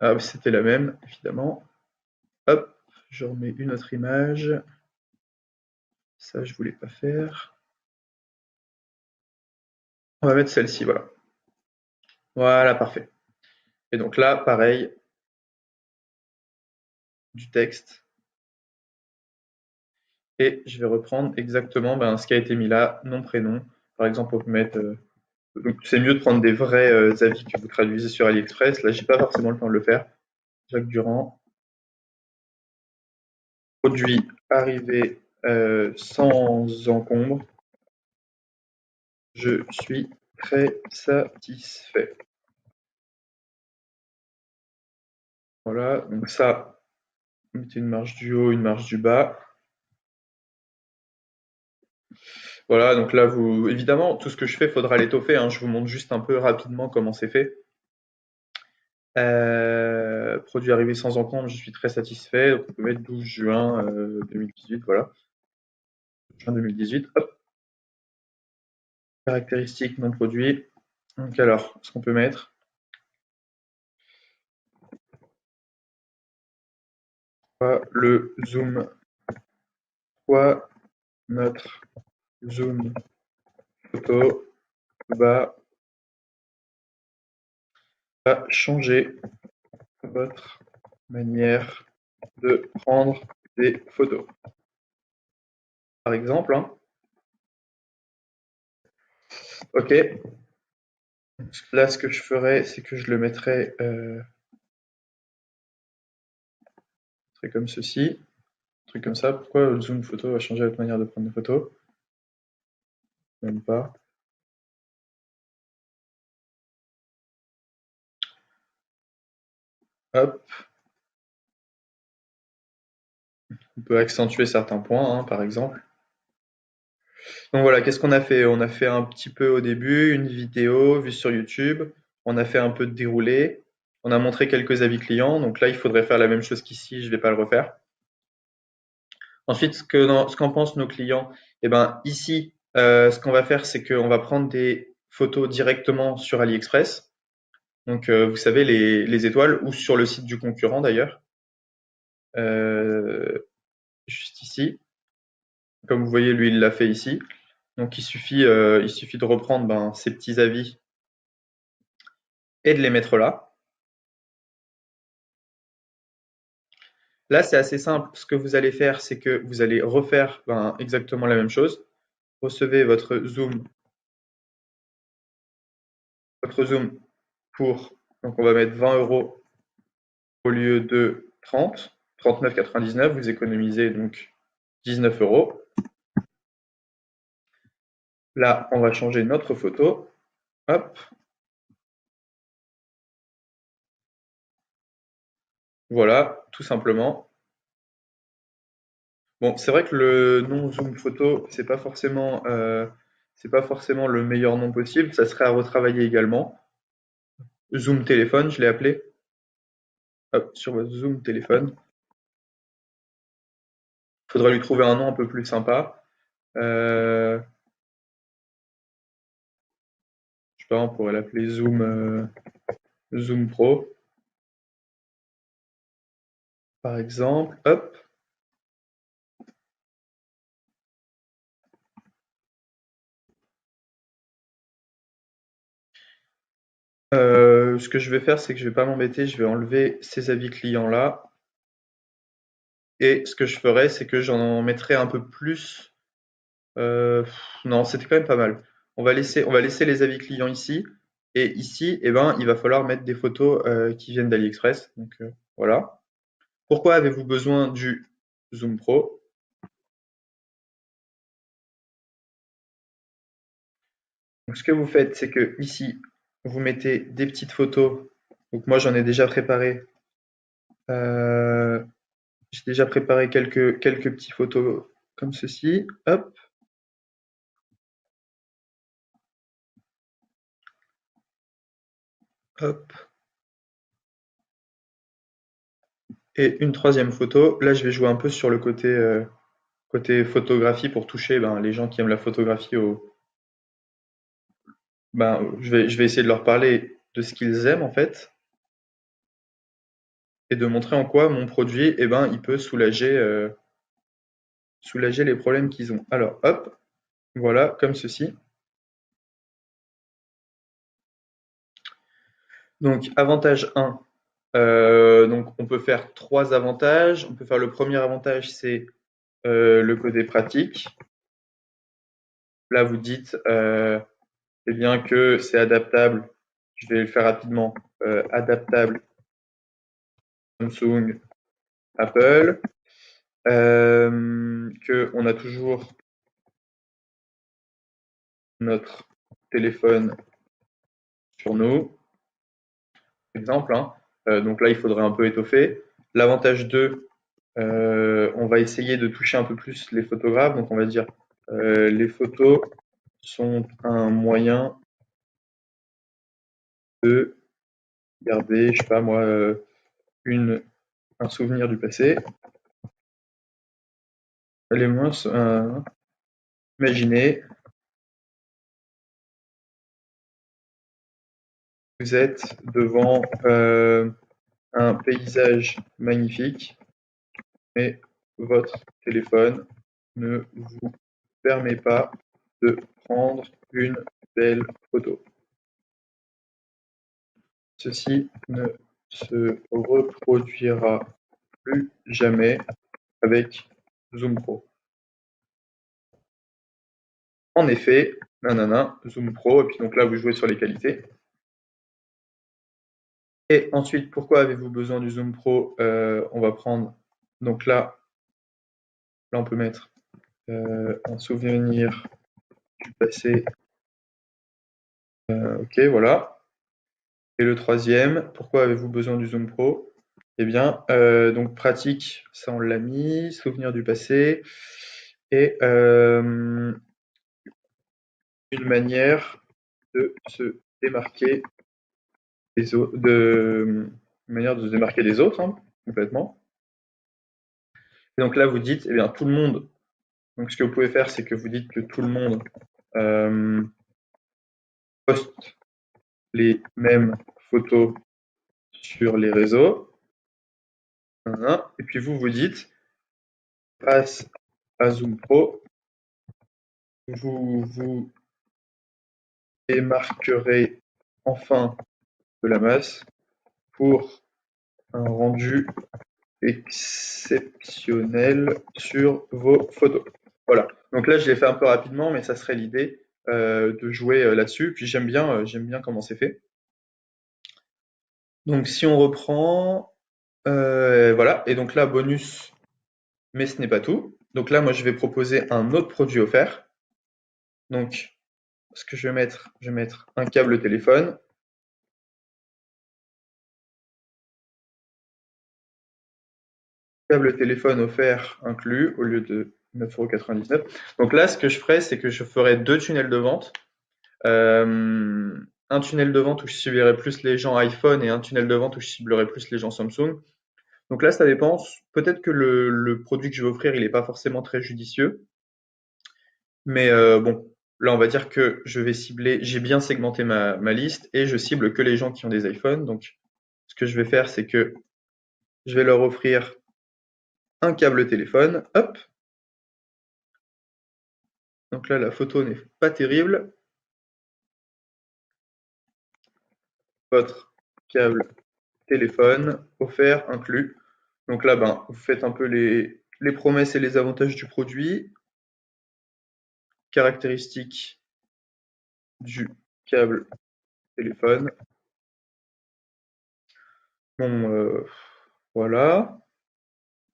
Ah, c'était la même, évidemment. Hop, je remets une autre image. Ça, je voulais pas faire. On va mettre celle-ci, voilà. Voilà, parfait. Et donc là, pareil, du texte. Et je vais reprendre exactement ce qui a été mis là, nom, prénom. Par exemple, on peut mettre. Donc c'est mieux de prendre des vrais avis que vous traduisez sur AliExpress. Là, j'ai pas forcément le temps de le faire. Jacques Durand. Produit arrivé sans encombre. Je suis très satisfait. Voilà, donc ça, mettez une marge du haut, une marge du bas. Voilà, donc là, évidemment, tout ce que je fais, faudra l'étoffer, hein. Je vous montre juste un peu rapidement comment c'est fait. produit arrivé sans encombre, je suis très satisfait. Donc, on peut mettre 12 juin 2018, voilà. Juin 2018, hop. Caractéristiques non produits. Donc alors, ce qu'on peut mettre, le zoom, notre zoom photo va changer votre manière de prendre des photos. Par exemple, hein. Ok. Là, ce que je ferais, c'est que je le mettrais comme ceci, un truc comme ça. Pourquoi le zoom photo va changer votre manière de prendre des photos? Même pas. Hop. On peut accentuer certains points, hein, par exemple. Donc voilà, qu'est-ce qu'on a fait? On a fait un petit peu au début, une vidéo vue sur YouTube. On a fait un peu de déroulé. On a montré quelques avis clients. Donc là, il faudrait faire la même chose qu'ici. Je ne vais pas le refaire. Ensuite, ce qu'en pensent nos clients, eh ben, ici, ce qu'on va faire, c'est qu'on va prendre des photos directement sur AliExpress. Donc, vous savez, les étoiles, ou sur le site du concurrent d'ailleurs. Juste ici. Comme vous voyez, lui, il l'a fait ici. Donc, il suffit de reprendre ces petits avis et de les mettre là. Là, c'est assez simple. Ce que vous allez faire, c'est que vous allez refaire exactement la même chose. Recevez votre zoom pour, donc on va mettre 20 € au lieu de 30, 39,99. Vous économisez donc 19 €. Là, on va changer notre photo. Hop. Voilà, tout simplement. Bon, c'est vrai que le nom zoom photo, c'est pas forcément le meilleur nom possible. Ça serait à retravailler également. Zoom téléphone, je l'ai appelé. Hop, sur votre zoom téléphone. Il faudrait lui trouver un nom un peu plus sympa. Je sais pas, on pourrait l'appeler Zoom Pro, par exemple. Hop. Ce que je vais faire, c'est que je vais pas m'embêter, je vais enlever ces avis clients là. Et ce que je ferai, c'est que j'en mettrai un peu plus. Non, c'était quand même pas mal. On va laisser les avis clients ici. Et ici, eh ben, il va falloir mettre des photos qui viennent d'AliExpress. Donc voilà. Pourquoi avez-vous besoin du Zoom Pro? Donc ce que vous faites, c'est que ici, vous mettez des petites photos. Donc moi, j'en ai déjà préparé. Euh, j'ai déjà préparé quelques petites photos comme ceci. Hop, hop. Et une troisième photo. Là, je vais jouer un peu sur le côté photographie pour toucher les gens qui aiment la photographie je vais essayer de leur parler de ce qu'ils aiment en fait et de montrer en quoi mon produit, il peut soulager les problèmes qu'ils ont. Alors, hop, voilà, comme ceci. Donc, avantage 1. Donc, on peut faire 3 avantages. On peut faire le premier avantage, c'est le côté pratique. Là, vous dites c'est bien que c'est adaptable. Je vais le faire rapidement. Adaptable Samsung, Apple. Que on a toujours notre téléphone sur nous, exemple, hein. Donc là, il faudrait un peu étoffer. L'avantage 2, on va essayer de toucher un peu plus les photographes. Donc on va dire les photos sont un moyen de garder, je sais pas moi, un souvenir du passé. Les moins, imaginez, vous êtes devant un paysage magnifique, mais votre téléphone ne vous permet pas de prendre une belle photo. Ceci ne se reproduira plus jamais avec Zoom Pro. En effet, nanana, Zoom Pro, et puis donc là vous jouez sur les qualités. Et ensuite, pourquoi avez-vous besoin du Zoom Pro? On va prendre, donc là on peut mettre un souvenir du passé. Ok, voilà. Et le troisième, pourquoi avez-vous besoin du Zoom Pro? Eh bien, donc pratique, ça on l'a mis, souvenir du passé, et une manière de se démarquer des autres, une manière de se démarquer des autres, hein, complètement. Et donc là, vous dites, eh bien, tout le monde. Donc, ce que vous pouvez faire, c'est que vous dites que tout le monde poste les mêmes photos sur les réseaux. Et puis vous vous dites, grâce à Zoom Pro, vous vous démarquerez enfin de la masse pour un rendu exceptionnel sur vos photos. Voilà. Donc là, je l'ai fait un peu rapidement, mais ça serait l'idée de jouer là-dessus. Puis j'aime bien comment c'est fait. Donc si on reprend, voilà. Et donc là, bonus, mais ce n'est pas tout. Donc là, moi, je vais proposer un autre produit offert. Donc, ce que je vais mettre un câble téléphone. Câble téléphone offert inclus au lieu de 9,99 €. Donc là, ce que je ferai, c'est que je ferai deux tunnels de vente. Un tunnel de vente où je ciblerai plus les gens iPhone et un tunnel de vente où je ciblerai plus les gens Samsung. Donc là, ça dépend. Peut-être que le produit que je vais offrir, il n'est pas forcément très judicieux. Mais bon, là, on va dire que je vais cibler, j'ai bien segmenté ma liste et je cible que les gens qui ont des iPhones. Donc, ce que je vais faire, c'est que je vais leur offrir un câble téléphone. Hop. Donc là, la photo n'est pas terrible. Votre câble téléphone offert inclus. Donc là, ben, vous faites un peu les promesses et les avantages du produit. Caractéristiques du câble téléphone. Bon, voilà.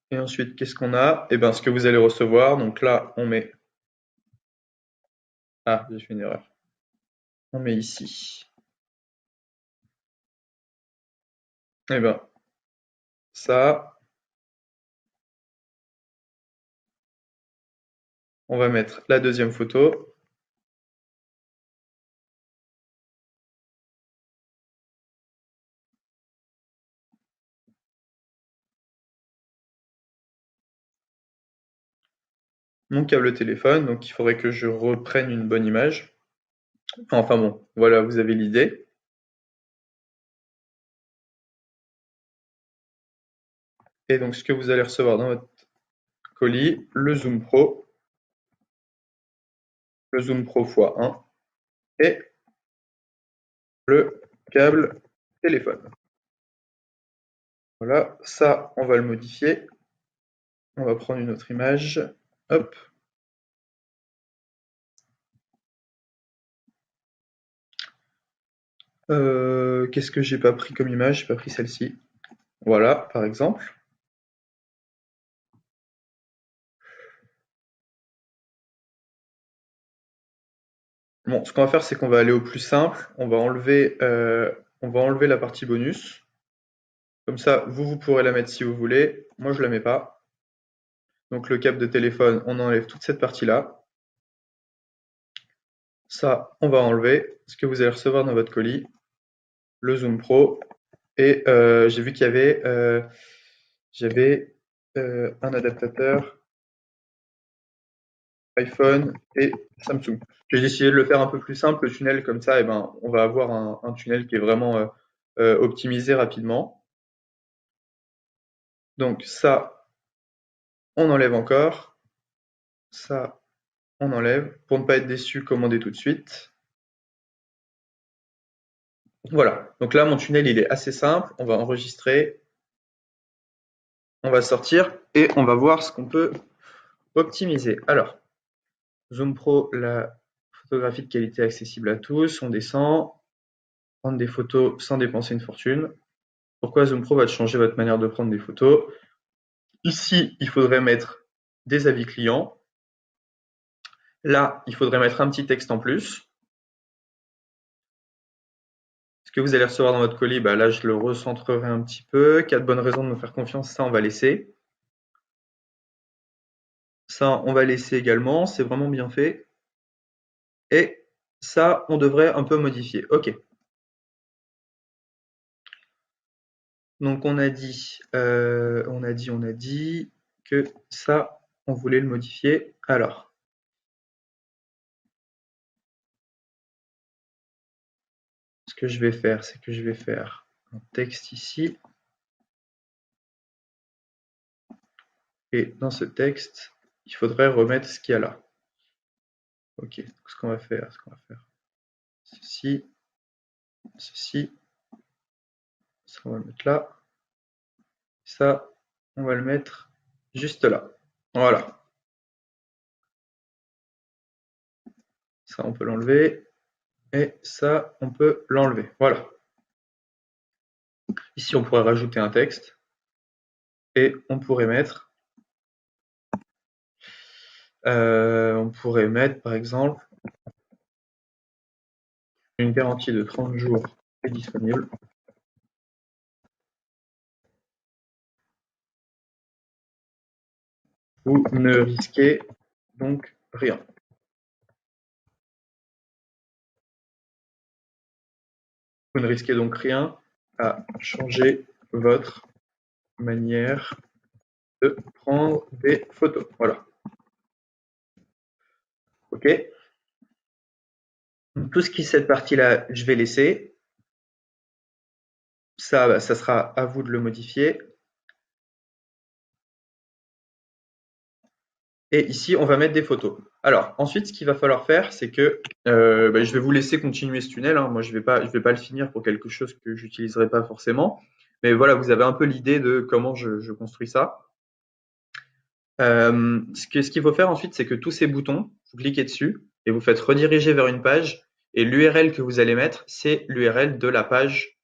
Et ensuite, qu'est-ce qu'on a? Eh bien, ce que vous allez recevoir. Donc là, on met. Ah, j'ai fait une erreur. On met ici. Eh bien, ça. On va mettre la deuxième photo. Mon câble téléphone. Donc, il faudrait que je reprenne une bonne image. Enfin bon, voilà, vous avez l'idée. Et donc, ce que vous allez recevoir dans votre colis, le Zoom Pro x1 et le câble téléphone. Voilà, ça, on va le modifier. On va prendre une autre image. Hop. Qu'est-ce que j'ai pas pris comme image? J'ai pas pris celle-ci. Voilà, par exemple. Bon, ce qu'on va faire, c'est qu'on va aller au plus simple. On va enlever la partie bonus. Comme ça, vous pourrez la mettre si vous voulez. Moi, je la mets pas. Donc, le câble de téléphone, on enlève toute cette partie-là. Ça, on va enlever. Ce que vous allez recevoir dans votre colis, le Zoom Pro Et j'ai vu qu'il y avait, j'avais un adaptateur iPhone et Samsung. J'ai décidé de le faire un peu plus simple, le tunnel, comme ça, eh ben, on va avoir un tunnel qui est vraiment optimisé rapidement. Donc ça, on enlève encore. Ça, on enlève. Pour ne pas être déçu, commandez tout de suite. Voilà. Donc là, mon tunnel, il est assez simple. On va enregistrer, on va sortir et on va voir ce qu'on peut optimiser. Alors, Zoom Pro, la photographie de qualité accessible à tous. On descend. Prendre des photos sans dépenser une fortune. Pourquoi Zoom Pro va changer votre manière de prendre des photos? Ici, il faudrait mettre des avis clients. Là, il faudrait mettre un petit texte en plus. Ce que vous allez recevoir dans votre colis, bah là, je le recentrerai un petit peu. 4 bonnes raisons de me faire confiance, ça, on va laisser. Ça, on va laisser également. C'est vraiment bien fait. Et ça, on devrait un peu modifier. OK. Donc, on a dit que ça, on voulait le modifier. Alors, ce que je vais faire, c'est que je vais faire un texte ici. Et dans ce texte, il faudrait remettre ce qu'il y a là. Ok, ce qu'on va faire, ceci, ceci, ça on va le mettre là, ça on va le mettre juste là. Voilà, ça on peut l'enlever et ça on peut l'enlever. Voilà. Ici on pourrait rajouter un texte et on pourrait mettre par exemple une garantie de 30 jours est disponible. Vous ne risquez donc rien. Vous ne risquez donc rien à changer votre manière de prendre des photos. Voilà. OK. Donc, tout ce qui est cette partie-là, je vais laisser. Ça, bah, ça sera à vous de le modifier. Et ici, on va mettre des photos. Alors, ensuite, ce qu'il va falloir faire, c'est que bah, je vais vous laisser continuer ce tunnel, hein. Moi, je vais pas le finir pour quelque chose que j'utiliserai pas forcément. Mais voilà, vous avez un peu l'idée de comment je construis ça. Ce qu'il faut faire ensuite, c'est que tous ces boutons, vous cliquez dessus et vous faites rediriger vers une page. Et l'URL que vous allez mettre, c'est l'URL de la page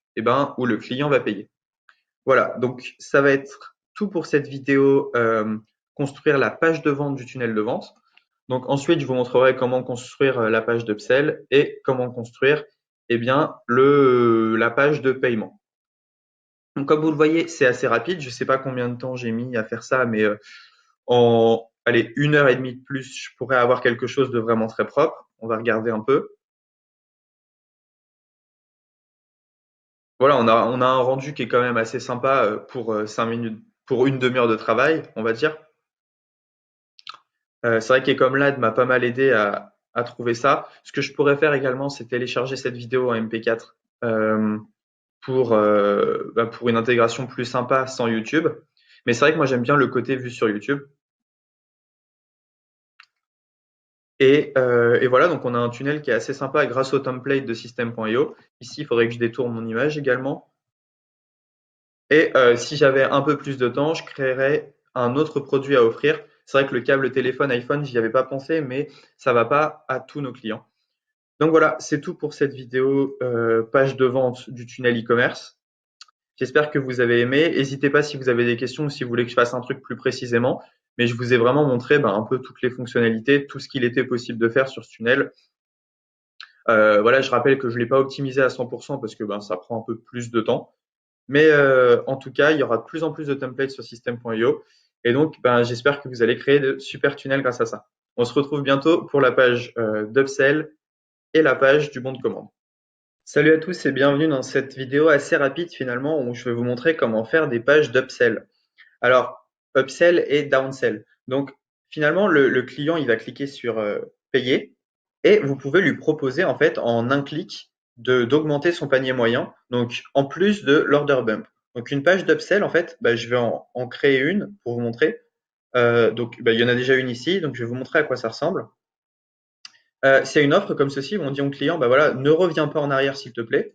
où le client va payer. Voilà, donc ça va être tout pour cette vidéo, construire la page de vente du tunnel de vente. Donc ensuite, je vous montrerai comment construire la page d'upsell et comment construire la page de paiement. Donc comme vous le voyez, c'est assez rapide. Je ne sais pas combien de temps j'ai mis à faire ça, mais en allez, 1 heure et demie de plus, je pourrais avoir quelque chose de vraiment très propre. On va regarder un peu. Voilà, on a un rendu qui est quand même assez sympa pour 5 minutes, pour une demi-heure de travail, on va dire. C'est vrai qu'Ecomlad m'a pas mal aidé à trouver ça. Ce que je pourrais faire également, c'est télécharger cette vidéo en MP4 euh, pour une intégration plus sympa sans YouTube. Mais c'est vrai que moi j'aime bien le côté vu sur YouTube. Et voilà, donc on a un tunnel qui est assez sympa grâce au template de System.io. Ici, il faudrait que je détourne mon image également. Et si j'avais un peu plus de temps, je créerais un autre produit à offrir. C'est vrai que le câble téléphone iPhone, j'y avais pas pensé, mais ça va pas à tous nos clients. Donc voilà, c'est tout pour cette vidéo page de vente du tunnel e-commerce. J'espère que vous avez aimé. N'hésitez pas si vous avez des questions ou si vous voulez que je fasse un truc plus précisément. Mais je vous ai vraiment montré un peu toutes les fonctionnalités, tout ce qu'il était possible de faire sur ce tunnel. Voilà, je rappelle que je ne l'ai pas optimisé à 100% parce que ça prend un peu plus de temps. Mais en tout cas, il y aura de plus en plus de templates sur System.io. Et donc, j'espère que vous allez créer de super tunnels grâce à ça. On se retrouve bientôt pour la page d'Upsell et la page du bon de commande. Salut à tous et bienvenue dans cette vidéo assez rapide finalement où je vais vous montrer comment faire des pages d'upsell. Alors, upsell et downsell. Donc finalement le client il va cliquer sur payer et vous pouvez lui proposer en fait en un clic d'augmenter son panier moyen, donc en plus de l'order bump. Donc une page d'upsell en fait, je vais en créer une pour vous montrer. Il y en a déjà une ici, donc je vais vous montrer à quoi ça ressemble. C'est une offre comme ceci où on dit au client, bah voilà, ne reviens pas en arrière s'il te plaît,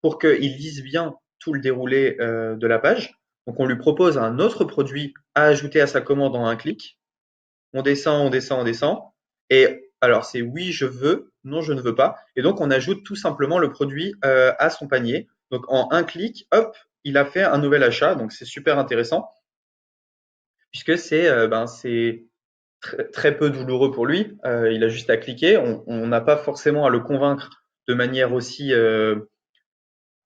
pour qu'il lise bien tout le déroulé de la page. Donc on lui propose un autre produit à ajouter à sa commande en un clic. On descend, on descend, on descend. Et alors c'est oui, je veux, non, je ne veux pas. Et donc on ajoute tout simplement le produit à son panier. Donc en un clic, hop, il a fait un nouvel achat. Donc c'est super intéressant puisque c'est très peu douloureux pour lui. Il a juste à cliquer. On n'a pas forcément à le convaincre de manière aussi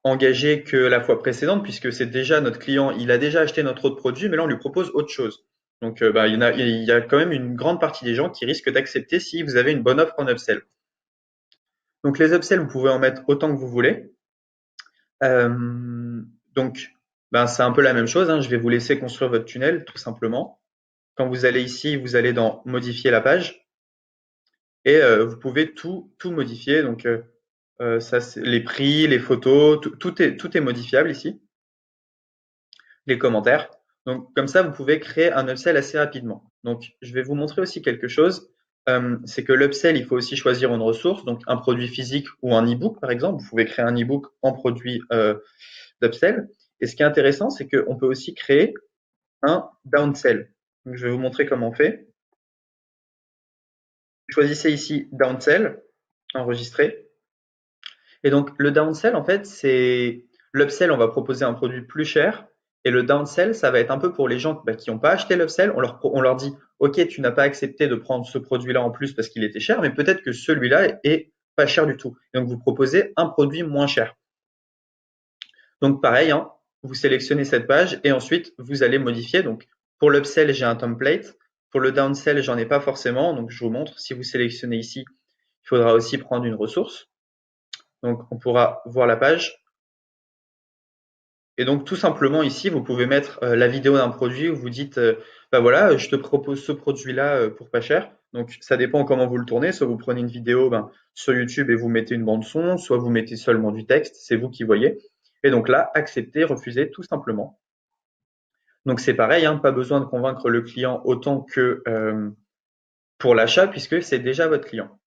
engagé que la fois précédente, puisque c'est déjà notre client, il a déjà acheté notre autre produit, mais là on lui propose autre chose. Donc il y a quand même une grande partie des gens qui risquent d'accepter si vous avez une bonne offre en upsell. Donc les upsells, vous pouvez en mettre autant que vous voulez. Euh, donc c'est un peu la même chose, hein. Je vais vous laisser construire votre tunnel tout simplement. Quand vous allez ici, vous allez dans modifier la page et vous pouvez tout modifier. Donc ça, les prix, les photos, tout est modifiable ici. Les commentaires. Donc, comme ça, vous pouvez créer un upsell assez rapidement. Donc, je vais vous montrer aussi quelque chose. C'est que l'upsell, il faut aussi choisir une ressource, donc un produit physique ou un e-book, par exemple. Vous pouvez créer un e-book en produit d'upsell. Et ce qui est intéressant, c'est qu'on peut aussi créer un downsell. Donc, je vais vous montrer comment on fait. Choisissez ici downsell, enregistrer. Et donc, le downsell, en fait, c'est l'upsell, on va proposer un produit plus cher. Et le downsell, ça va être un peu pour les gens qui n'ont pas acheté l'upsell. On leur dit, OK, tu n'as pas accepté de prendre ce produit-là en plus parce qu'il était cher, mais peut-être que celui-là est pas cher du tout. Et donc, vous proposez un produit moins cher. Donc, pareil, hein, vous sélectionnez cette page et ensuite, vous allez modifier. Donc, pour l'upsell, j'ai un template. Pour le downsell, j'en ai pas forcément. Donc, je vous montre. Si vous sélectionnez ici, il faudra aussi prendre une ressource. Donc, on pourra voir la page. Et donc tout simplement ici, vous pouvez mettre la vidéo d'un produit où vous dites, bah voilà, je te propose ce produit-là pour pas cher. Donc ça dépend comment vous le tournez. Soit vous prenez une vidéo sur YouTube et vous mettez une bande son, soit vous mettez seulement du texte, c'est vous qui voyez. Et donc là, accepter, refuser, tout simplement. Donc c'est pareil, hein, pas besoin de convaincre le client autant que pour l'achat puisque c'est déjà votre client.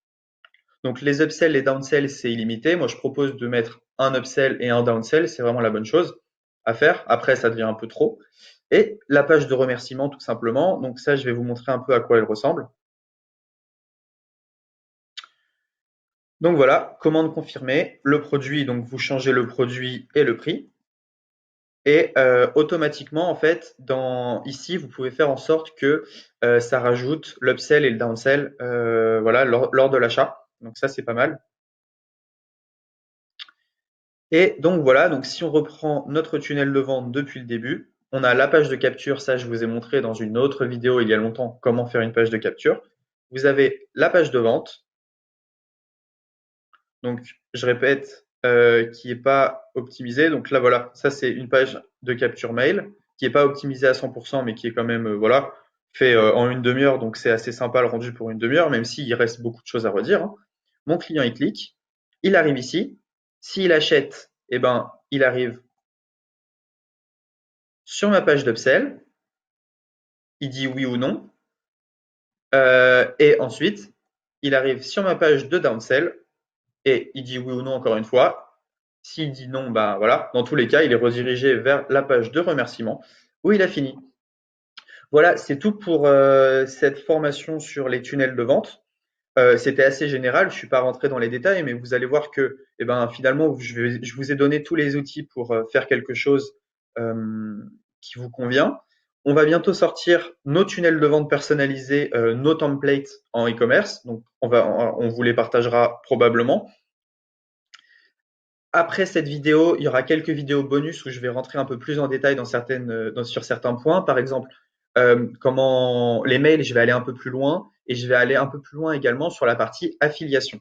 Donc les upsells, les downsells, c'est illimité. Moi, je propose de mettre un upsell et un downsell, c'est vraiment la bonne chose à faire. Après, ça devient un peu trop. Et la page de remerciement, tout simplement. Donc ça, je vais vous montrer un peu à quoi elle ressemble. Donc voilà, commande confirmée. Le produit, donc vous changez le produit et le prix. Et automatiquement, en fait, ici, vous pouvez faire en sorte que ça rajoute l'upsell et le downsell voilà, lors de l'achat. Donc ça, c'est pas mal. Et donc voilà, donc si on reprend notre tunnel de vente depuis le début, on a la page de capture, ça je vous ai montré dans une autre vidéo il y a longtemps comment faire une page de capture. Vous avez la page de vente, donc je répète, qui n'est pas optimisée. Donc là voilà, ça c'est une page de capture mail qui n'est pas optimisée à 100% mais qui est quand même voilà, fait en une demi-heure, donc c'est assez sympa le rendu pour une demi-heure, même s'il reste beaucoup de choses à redire, hein. Mon client il clique, il arrive ici, s'il achète, eh ben, il arrive sur ma page d'upsell, il dit oui ou non, et ensuite, il arrive sur ma page de downsell, et il dit oui ou non encore une fois. S'il dit non, bah voilà, dans tous les cas, il est redirigé vers la page de remerciement, où il a fini. Voilà, c'est tout pour cette formation sur les tunnels de vente. C'était assez général, je ne suis pas rentré dans les détails, mais vous allez voir que finalement, je vous ai donné tous les outils pour faire quelque chose qui vous convient. On va bientôt sortir nos tunnels de vente personnalisés, nos templates en e-commerce. Donc, on vous les partagera probablement. Après cette vidéo, il y aura quelques vidéos bonus où je vais rentrer un peu plus en détail sur certains points. Par exemple, comment les mails, je vais aller un peu plus loin et je vais aller un peu plus loin également sur la partie affiliation.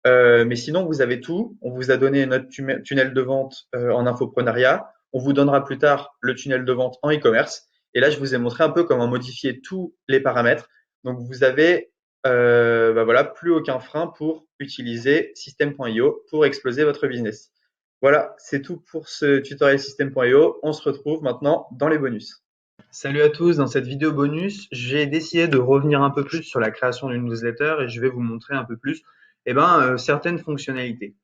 Mais sinon, vous avez tout. On vous a donné notre tunnel de vente en infoprenariat. On vous donnera plus tard le tunnel de vente en e-commerce. Et là, je vous ai montré un peu comment modifier tous les paramètres. Donc, vous avez voilà, plus aucun frein pour utiliser System.io pour exploser votre business. Voilà, c'est tout pour ce tutoriel System.io. On se retrouve maintenant dans les bonus. Salut à tous, dans cette vidéo bonus, j'ai décidé de revenir un peu plus sur la création d'une newsletter et je vais vous montrer un peu plus certaines fonctionnalités.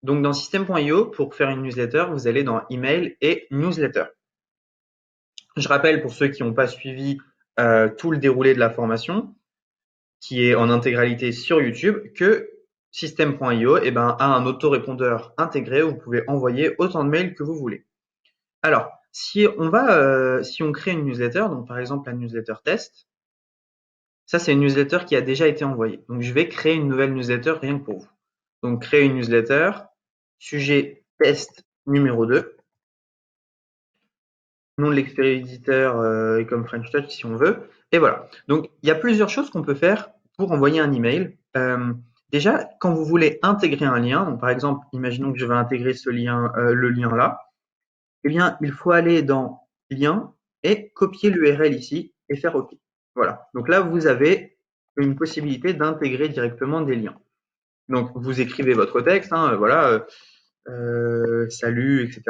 Donc dans System.io, pour faire une newsletter, vous allez dans Email et Newsletter. Je rappelle pour ceux qui n'ont pas suivi tout le déroulé de la formation, qui est en intégralité sur YouTube, que System.io a un autorépondeur intégré où vous pouvez envoyer autant de mails que vous voulez. Alors, si on crée une newsletter, donc par exemple la newsletter test, ça c'est une newsletter qui a déjà été envoyée. Donc je vais créer une nouvelle newsletter rien que pour vous. Donc créer une newsletter, sujet test numéro 2, nom de l'expéditeur est comme French Touch si on veut, et voilà. Donc il y a plusieurs choses qu'on peut faire pour envoyer un email. Déjà, quand vous voulez intégrer un lien, donc par exemple, imaginons que je vais intégrer ce lien, le lien là, eh bien, il faut aller dans Lien et copier l'URL ici et faire OK. Voilà. Donc là, vous avez une possibilité d'intégrer directement des liens. Donc, vous écrivez votre texte, salut, etc.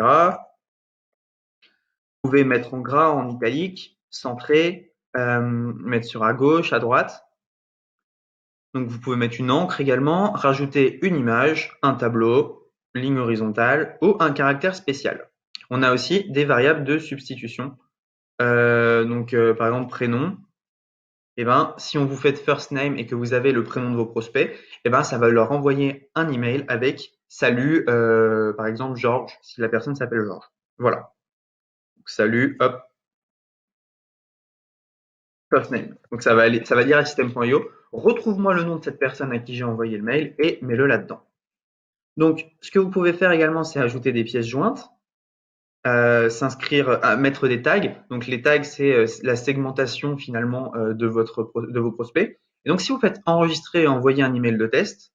Vous pouvez mettre en gras, en italique, centrer, mettre sur à gauche, à droite. Donc, vous pouvez mettre une encre également, rajouter une image, un tableau, ligne horizontale ou un caractère spécial. On a aussi des variables de substitution. Par exemple, prénom. Si on vous fait first name et que vous avez le prénom de vos prospects, ça va leur envoyer un email avec salut, par exemple Georges, si la personne s'appelle Georges. Voilà. Donc, salut, hop, first name. Donc ça va dire à system.io, retrouve-moi le nom de cette personne à qui j'ai envoyé le mail et mets-le là-dedans. Donc, ce que vous pouvez faire également, c'est ajouter des pièces jointes. Mettre des tags. Donc les tags, c'est la segmentation finalement de vos prospects. Et donc si vous faites enregistrer et envoyer un email de test,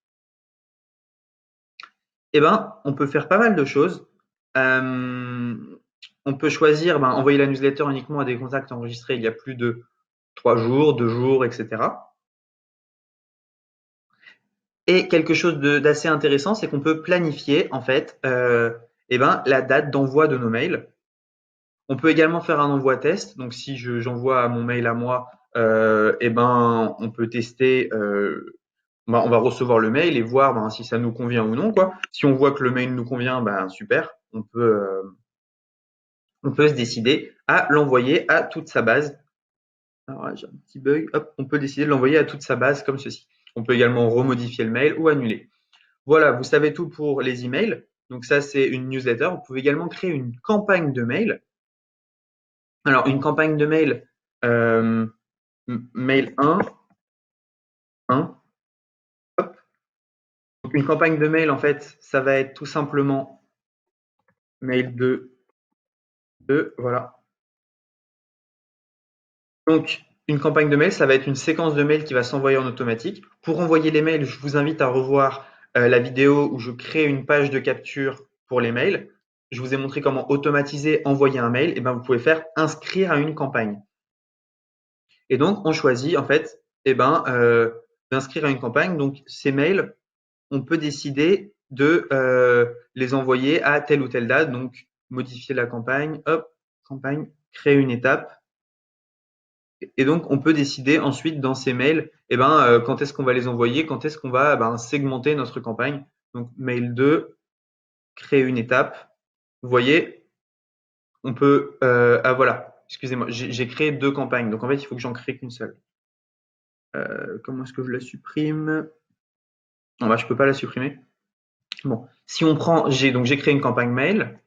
on peut faire pas mal de choses. On peut choisir envoyer la newsletter uniquement à des contacts enregistrés il y a plus de 3 jours, 2 jours, etc. Et quelque chose d'assez intéressant, c'est qu'on peut planifier en fait la date d'envoi de nos mails. On peut également faire un envoi test. Donc, si j'envoie mon mail à moi, on peut tester. On va recevoir le mail et voir si ça nous convient ou non, quoi. Si on voit que le mail nous convient, super. On peut se décider à l'envoyer à toute sa base. Alors, j'ai un petit bug. Hop, on peut décider de l'envoyer à toute sa base comme ceci. On peut également remodifier le mail ou annuler. Voilà, vous savez tout pour les emails. Donc ça, c'est une newsletter. Vous pouvez également créer une campagne de mail. Alors, une campagne de mail, mail 1, hop. Donc, une campagne de mail, en fait, ça va être tout simplement mail 2, voilà. Donc, une campagne de mail, ça va être une séquence de mails qui va s'envoyer en automatique. Pour envoyer les mails, je vous invite à revoir la vidéo où je crée une page de capture pour les mails. Je vous ai montré comment automatiser, envoyer un mail. Et vous pouvez faire inscrire à une campagne. Et donc, on choisit en fait d'inscrire à une campagne. Donc, ces mails, on peut décider de les envoyer à telle ou telle date. Donc, modifier la campagne, hop, campagne, créer une étape. Et donc, on peut décider ensuite dans ces mails, quand est-ce qu'on va les envoyer, quand est-ce qu'on va segmenter notre campagne. Donc, mail 2, créer une étape. Vous voyez, on peut, voilà, excusez-moi, j'ai créé 2 campagnes. Donc, en fait, il faut que j'en crée qu'une seule. Comment est-ce que je la supprime? Non, je peux pas la supprimer. Bon, si on prend, j'ai créé une campagne mail.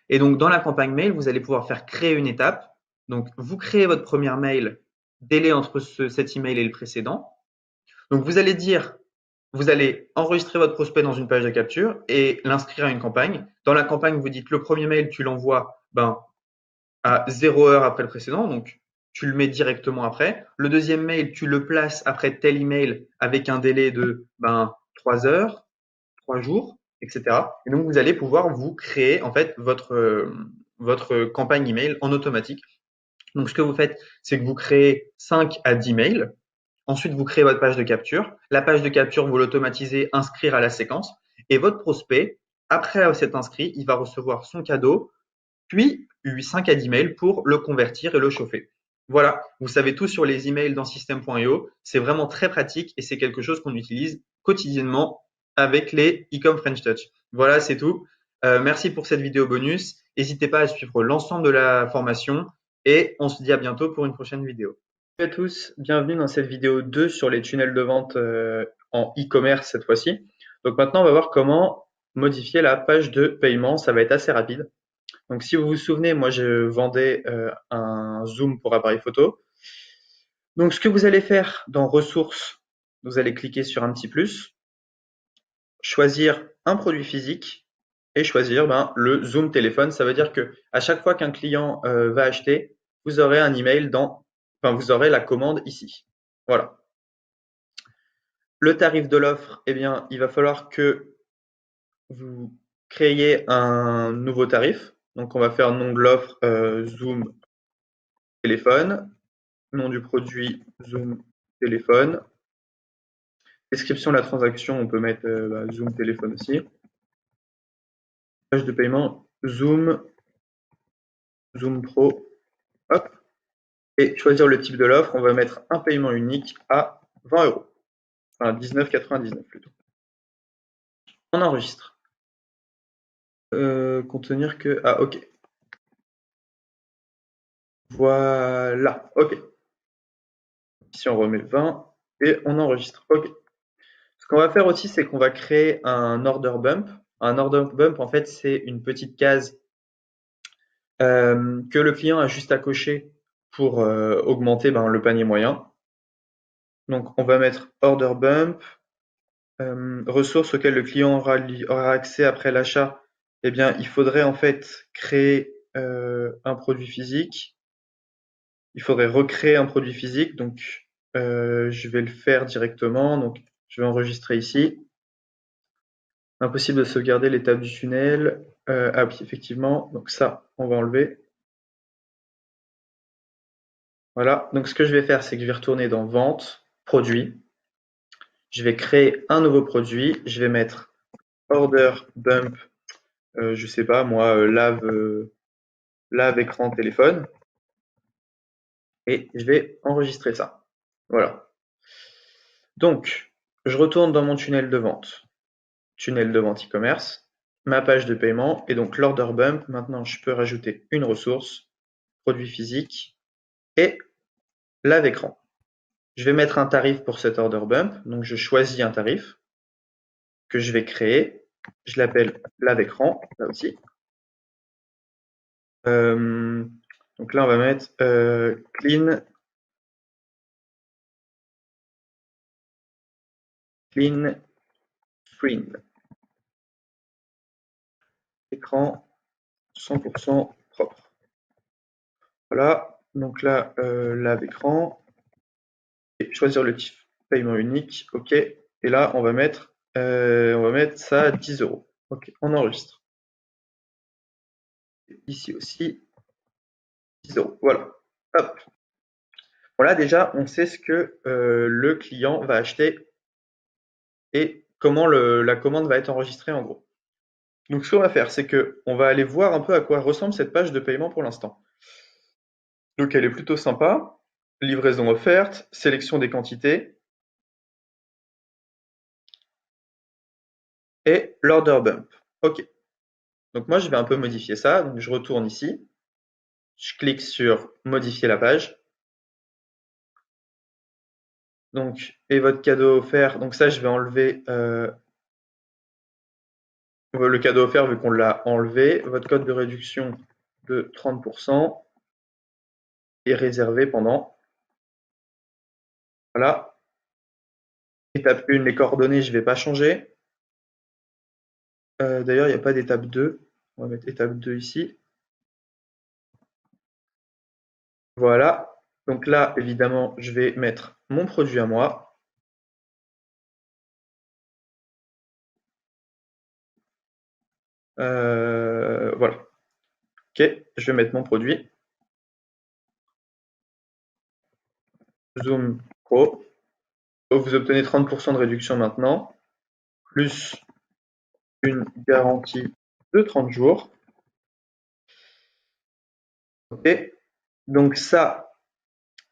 Et donc, dans la campagne mail, vous allez pouvoir faire créer une étape. Donc, vous créez votre premier mail, délai entre cet email et le précédent. Donc, vous allez enregistrer votre prospect dans une page de capture et l'inscrire à une campagne. Dans la campagne, vous dites le premier mail, tu l'envoies à 0 heure après le précédent. Donc, tu le mets directement après. Le deuxième mail, tu le places après tel email avec un délai de 3 heures, 3 jours, etc. Et donc, vous allez pouvoir vous créer en fait votre campagne email en automatique. Donc, ce que vous faites, c'est que vous créez 5 à 10 mails. Ensuite, vous créez votre page de capture. La page de capture, vous l'automatisez, inscrire à la séquence. Et votre prospect, après s'être inscrit, il va recevoir son cadeau, puis 5 à 10 mails pour le convertir et le chauffer. Voilà, vous savez tout sur les emails dans System.io. C'est vraiment très pratique et c'est quelque chose qu'on utilise quotidiennement avec les e-com French Touch. Voilà, c'est tout. Merci pour cette vidéo bonus. N'hésitez pas à suivre l'ensemble de la formation et on se dit à bientôt pour une prochaine vidéo. Salut à tous, bienvenue dans cette vidéo 2 sur les tunnels de vente en e-commerce cette fois-ci. Donc maintenant, on va voir comment modifier la page de paiement. Ça va être assez rapide. Donc si vous vous souvenez, moi je vendais un zoom pour appareil photo. Donc ce que vous allez faire dans ressources, vous allez cliquer sur un petit plus, choisir un produit physique et choisir le zoom téléphone. Ça veut dire que à chaque fois qu'un client va acheter, vous aurez un email vous aurez la commande ici. Voilà. Le tarif de l'offre, eh bien, il va falloir que vous créiez un nouveau tarif. Donc on va faire nom de l'offre zoom téléphone. Nom du produit, Zoom téléphone. Description de la transaction, on peut mettre Zoom téléphone aussi. Page de paiement, Zoom, Zoom Pro, hop. Et choisir le type de l'offre, on va mettre un paiement unique à 20 euros. Enfin, 19,99 plutôt. On enregistre. Contenir que... Ah, ok. Voilà, ok. Ici, on remet 20 et on enregistre. Ok. Ce qu'on va faire aussi, c'est qu'on va créer un order bump. Un order bump, en fait, c'est une petite case que le client a juste à cocher pour augmenter le panier moyen. Donc, on va mettre order bump, ressources auxquelles le client aura accès après l'achat. Eh bien, il faudrait en fait créer un produit physique. Il faudrait recréer un produit physique. Donc, je vais le faire directement. Donc, je vais enregistrer ici. Impossible de sauvegarder l'étape du tunnel. Ah oui, effectivement. Donc ça, on va enlever. Voilà. Donc ce que je vais faire, c'est que je vais retourner dans Vente, Produit. Je vais créer un nouveau produit. Je vais mettre Order Bump, je sais pas moi, lave écran téléphone. Et je vais enregistrer ça. Voilà. Donc, je retourne dans mon tunnel de vente e-commerce, ma page de paiement et donc l'order bump. Maintenant, je peux rajouter une ressource, produit physique et lave écran. Je vais mettre un tarif pour cet order bump. Donc, je choisis un tarif que je vais créer. Je l'appelle lave écran, là aussi. Donc là, on va mettre clean screen. Écran 100% propre. Voilà. Donc là, lave écran. Et choisir le type paiement unique. OK. Et là, on va mettre ça à 10 euros. OK. On enregistre. Ici aussi, 10 euros. Voilà. Hop. Voilà, déjà, on sait ce que le client va acheter et comment la commande va être enregistrée en gros. Donc, ce qu'on va faire, c'est qu'on va aller voir un peu à quoi ressemble cette page de paiement pour l'instant. Donc, elle est plutôt sympa. Livraison offerte, sélection des quantités et l'order bump. OK. Donc, moi, je vais un peu modifier ça. Donc, je retourne ici. Je clique sur modifier la page. Donc, et votre cadeau offert. Donc, ça, je vais enlever le cadeau offert vu qu'on l'a enlevé. Votre code de réduction de 30% est réservé pendant. Voilà. Étape 1, les coordonnées, je ne vais pas changer. D'ailleurs, il n'y a pas d'étape 2. On va mettre étape 2 ici. Voilà. Donc là, évidemment, je vais mettre mon produit à moi. Voilà. Ok, je vais mettre mon produit. Zoom Pro. Vous obtenez 30% de réduction maintenant, plus une garantie de 30 jours. Ok, donc ça,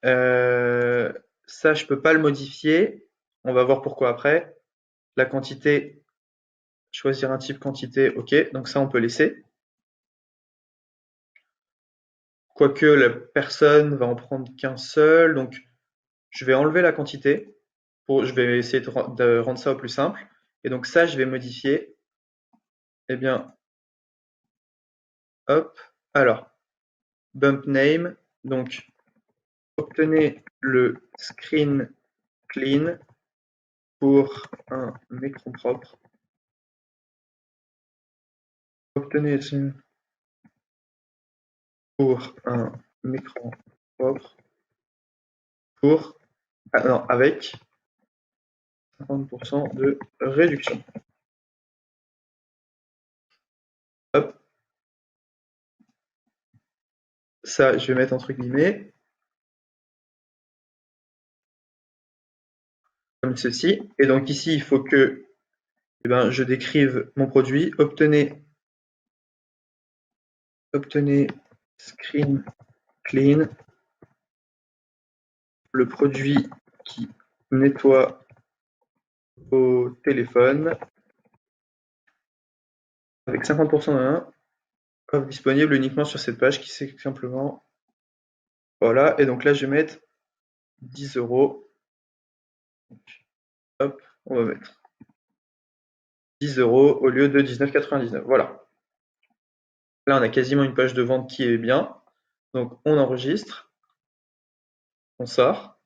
je peux pas le modifier. On va voir pourquoi après. La quantité, choisir un type quantité, ok, donc ça on peut laisser. Quoique la personne va en prendre qu'un seul, donc je vais enlever la quantité. Je vais essayer de rendre ça au plus simple. Et donc ça, je vais modifier. Eh bien, hop. Alors, bump name. Donc, obtenez le screen clean pour un écran propre. Obtenez pour un écran propre pour non, avec 50% de réduction. Hop. Ça, je vais mettre entre guillemets. Comme ceci. Et donc ici, il faut que je décrive mon produit. Obtenez screen clean, le produit qui nettoie au téléphone avec 50% offre disponible uniquement sur cette page qui c'est simplement voilà. Et donc là, je vais mettre 10 €. Hop, on va mettre 10 € au lieu de 19,99 €. Voilà. Là, on a quasiment une page de vente qui est bien. Donc, on enregistre, on sort.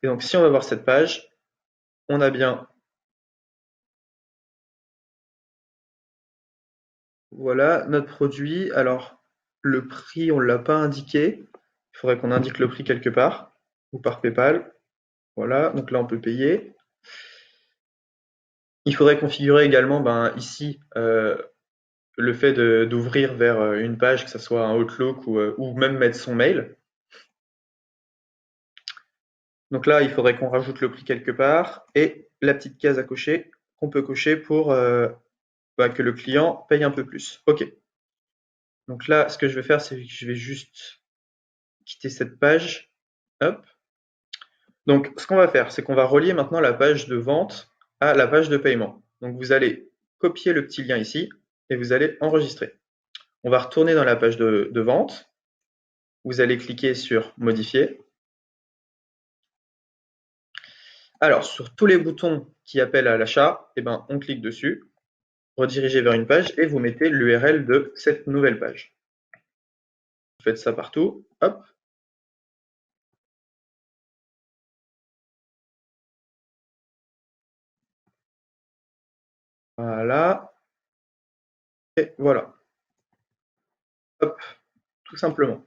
Et donc, si on va voir cette page, on a bien, voilà, notre produit. Alors, le prix, on ne l'a pas indiqué. Il faudrait qu'on indique le prix quelque part, ou par PayPal. Voilà, donc là, on peut payer. Il faudrait configurer également, ici, le fait d'ouvrir vers une page, que ce soit un Outlook ou même mettre son mail. Donc là, il faudrait qu'on rajoute le prix quelque part et la petite case à cocher qu'on peut cocher pour que le client paye un peu plus. OK. Donc là, ce que je vais faire, c'est que je vais juste quitter cette page. Hop. Donc, ce qu'on va faire, c'est qu'on va relier maintenant la page de vente à la page de paiement. Donc, vous allez copier le petit lien ici et vous allez enregistrer. On va retourner dans la page de vente. Vous allez cliquer sur modifier. Alors, sur tous les boutons qui appellent à l'achat, on clique dessus, rediriger vers une page et vous mettez l'URL de cette nouvelle page. Vous faites ça partout, hop. Voilà. Et voilà. Hop, tout simplement.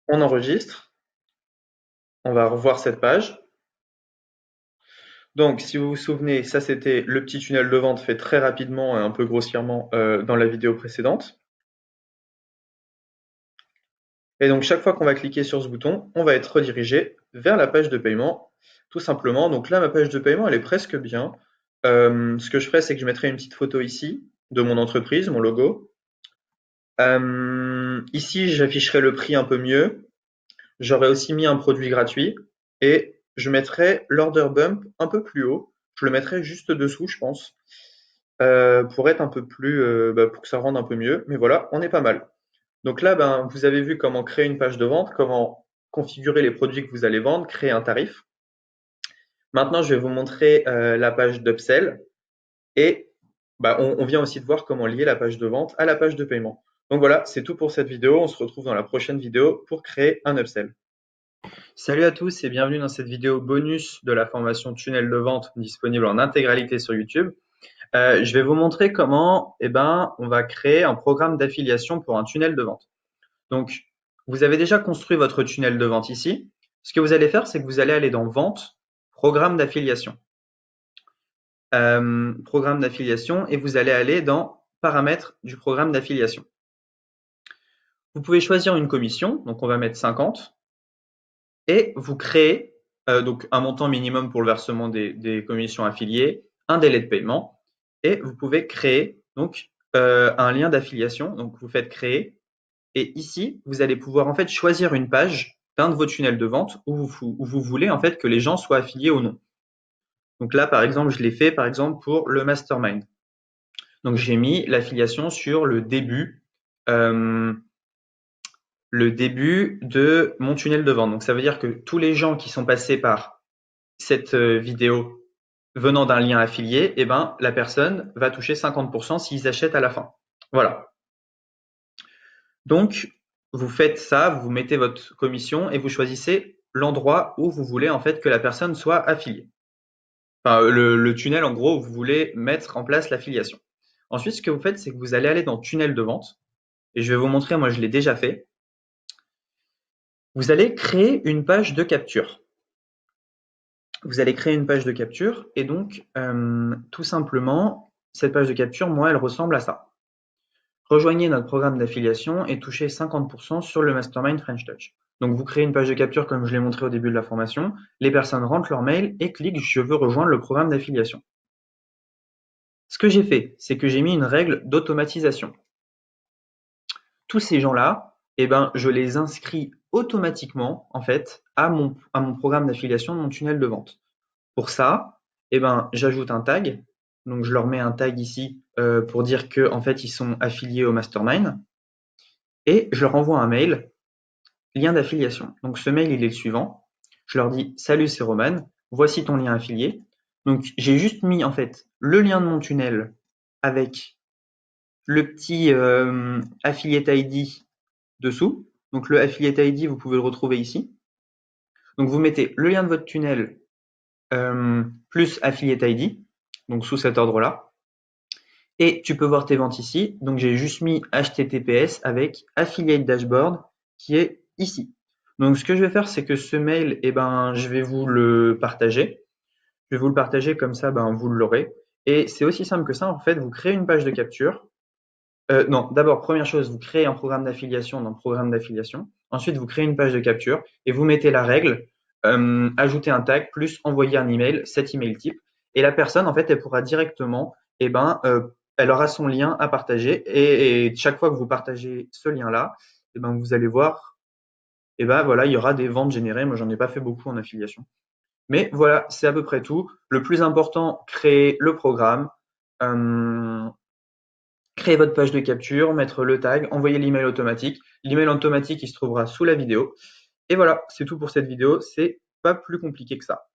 On enregistre. On va revoir cette page. Donc, si vous vous souvenez, ça c'était le petit tunnel de vente fait très rapidement et un peu grossièrement dans la vidéo précédente. Et donc, chaque fois qu'on va cliquer sur ce bouton, on va être redirigé vers la page de paiement, tout simplement. Donc là, ma page de paiement, elle est presque bien. Ce que je ferai, c'est que je mettrai une petite photo ici de mon entreprise, mon logo. Ici, j'afficherai le prix un peu mieux. J'aurais aussi mis un produit gratuit et je mettrai l'order bump un peu plus haut. Je le mettrai juste dessous, je pense, pour être un peu plus, pour que ça rende un peu mieux. Mais voilà, on est pas mal. Donc là, vous avez vu comment créer une page de vente, comment configurer les produits que vous allez vendre, créer un tarif. Maintenant, je vais vous montrer la page d'upsell et on vient aussi de voir comment lier la page de vente à la page de paiement. Donc voilà, c'est tout pour cette vidéo. On se retrouve dans la prochaine vidéo pour créer un upsell. Salut à tous et bienvenue dans cette vidéo bonus de la formation tunnel de vente disponible en intégralité sur YouTube. Je vais vous montrer comment on va créer un programme d'affiliation pour un tunnel de vente. Donc, vous avez déjà construit votre tunnel de vente ici. Ce que vous allez faire, c'est que vous allez aller dans Vente, Programme d'affiliation. Programme d'affiliation et vous allez aller dans paramètres du programme d'affiliation. Vous pouvez choisir une commission, donc on va mettre 50, et vous créez donc un montant minimum pour le versement des commissions affiliées, un délai de paiement, et vous pouvez créer donc un lien d'affiliation. Donc vous faites créer, et ici vous allez pouvoir en fait choisir une page d'un de vos tunnels de vente où vous voulez en fait que les gens soient affiliés ou non. Donc là par exemple je l'ai fait par exemple pour le mastermind. Donc j'ai mis l'affiliation sur le début de mon tunnel de vente. Donc ça veut dire que tous les gens qui sont passés par cette vidéo venant d'un lien affilié, eh ben, la personne va toucher 50% s'ils achètent à la fin. Voilà. Donc, vous faites ça, vous mettez votre commission et vous choisissez l'endroit où vous voulez en fait que la personne soit affiliée. Enfin, le tunnel, en gros, où vous voulez mettre en place l'affiliation. Ensuite, ce que vous faites, c'est que vous allez aller dans tunnel de vente. Et je vais vous montrer, moi je l'ai déjà fait. Vous allez créer une page de capture. Vous allez créer une page de capture et donc tout simplement, cette page de capture, moi, elle ressemble à ça. Rejoignez notre programme d'affiliation et touchez 50% sur le Mastermind French Touch. Donc vous créez une page de capture comme je l'ai montré au début de la formation, les personnes rentrent leur mail et cliquent je veux rejoindre le programme d'affiliation. Ce que j'ai fait, c'est que j'ai mis une règle d'automatisation. Tous ces gens-là, eh ben, je les inscris automatiquement en fait à mon programme d'affiliation de mon tunnel de vente. Pour ça, eh ben, j'ajoute un tag. Donc, je leur mets un tag ici pour dire que en fait, ils sont affiliés au Mastermind. Et je leur envoie un mail, lien d'affiliation. Donc, ce mail, il est le suivant. Je leur dis, salut, c'est Roman. Voici ton lien affilié. Donc, j'ai juste mis en fait le lien de mon tunnel avec le petit affiliate ID dessous. Donc, le affiliate ID, vous pouvez le retrouver ici. Donc, vous mettez le lien de votre tunnel plus affiliate ID, donc sous cet ordre-là. Et tu peux voir tes ventes ici. Donc j'ai juste mis HTTPS avec affiliate dashboard qui est ici. Donc ce que je vais faire, c'est que ce mail, eh ben, je vais vous le partager. Je vais vous le partager comme ça, ben, vous l'aurez. Et c'est aussi simple que ça. En fait, vous créez une page de capture. Non, d'abord, première chose, vous créez un programme d'affiliation dans le programme d'affiliation. Ensuite, vous créez une page de capture et vous mettez la règle, ajouter un tag plus envoyer un email, cet email type. Et la personne, en fait, elle pourra directement, eh ben, elle aura son lien à partager et chaque fois que vous partagez ce lien-là, eh ben, vous allez voir, eh ben, voilà, il y aura des ventes générées. Moi, j'en ai pas fait beaucoup en affiliation. Mais voilà, c'est à peu près tout. Le plus important, créer le programme, créer votre page de capture, mettre le tag, envoyer l'email automatique. L'email automatique, il se trouvera sous la vidéo. Et voilà, c'est tout pour cette vidéo. C'est pas plus compliqué que ça.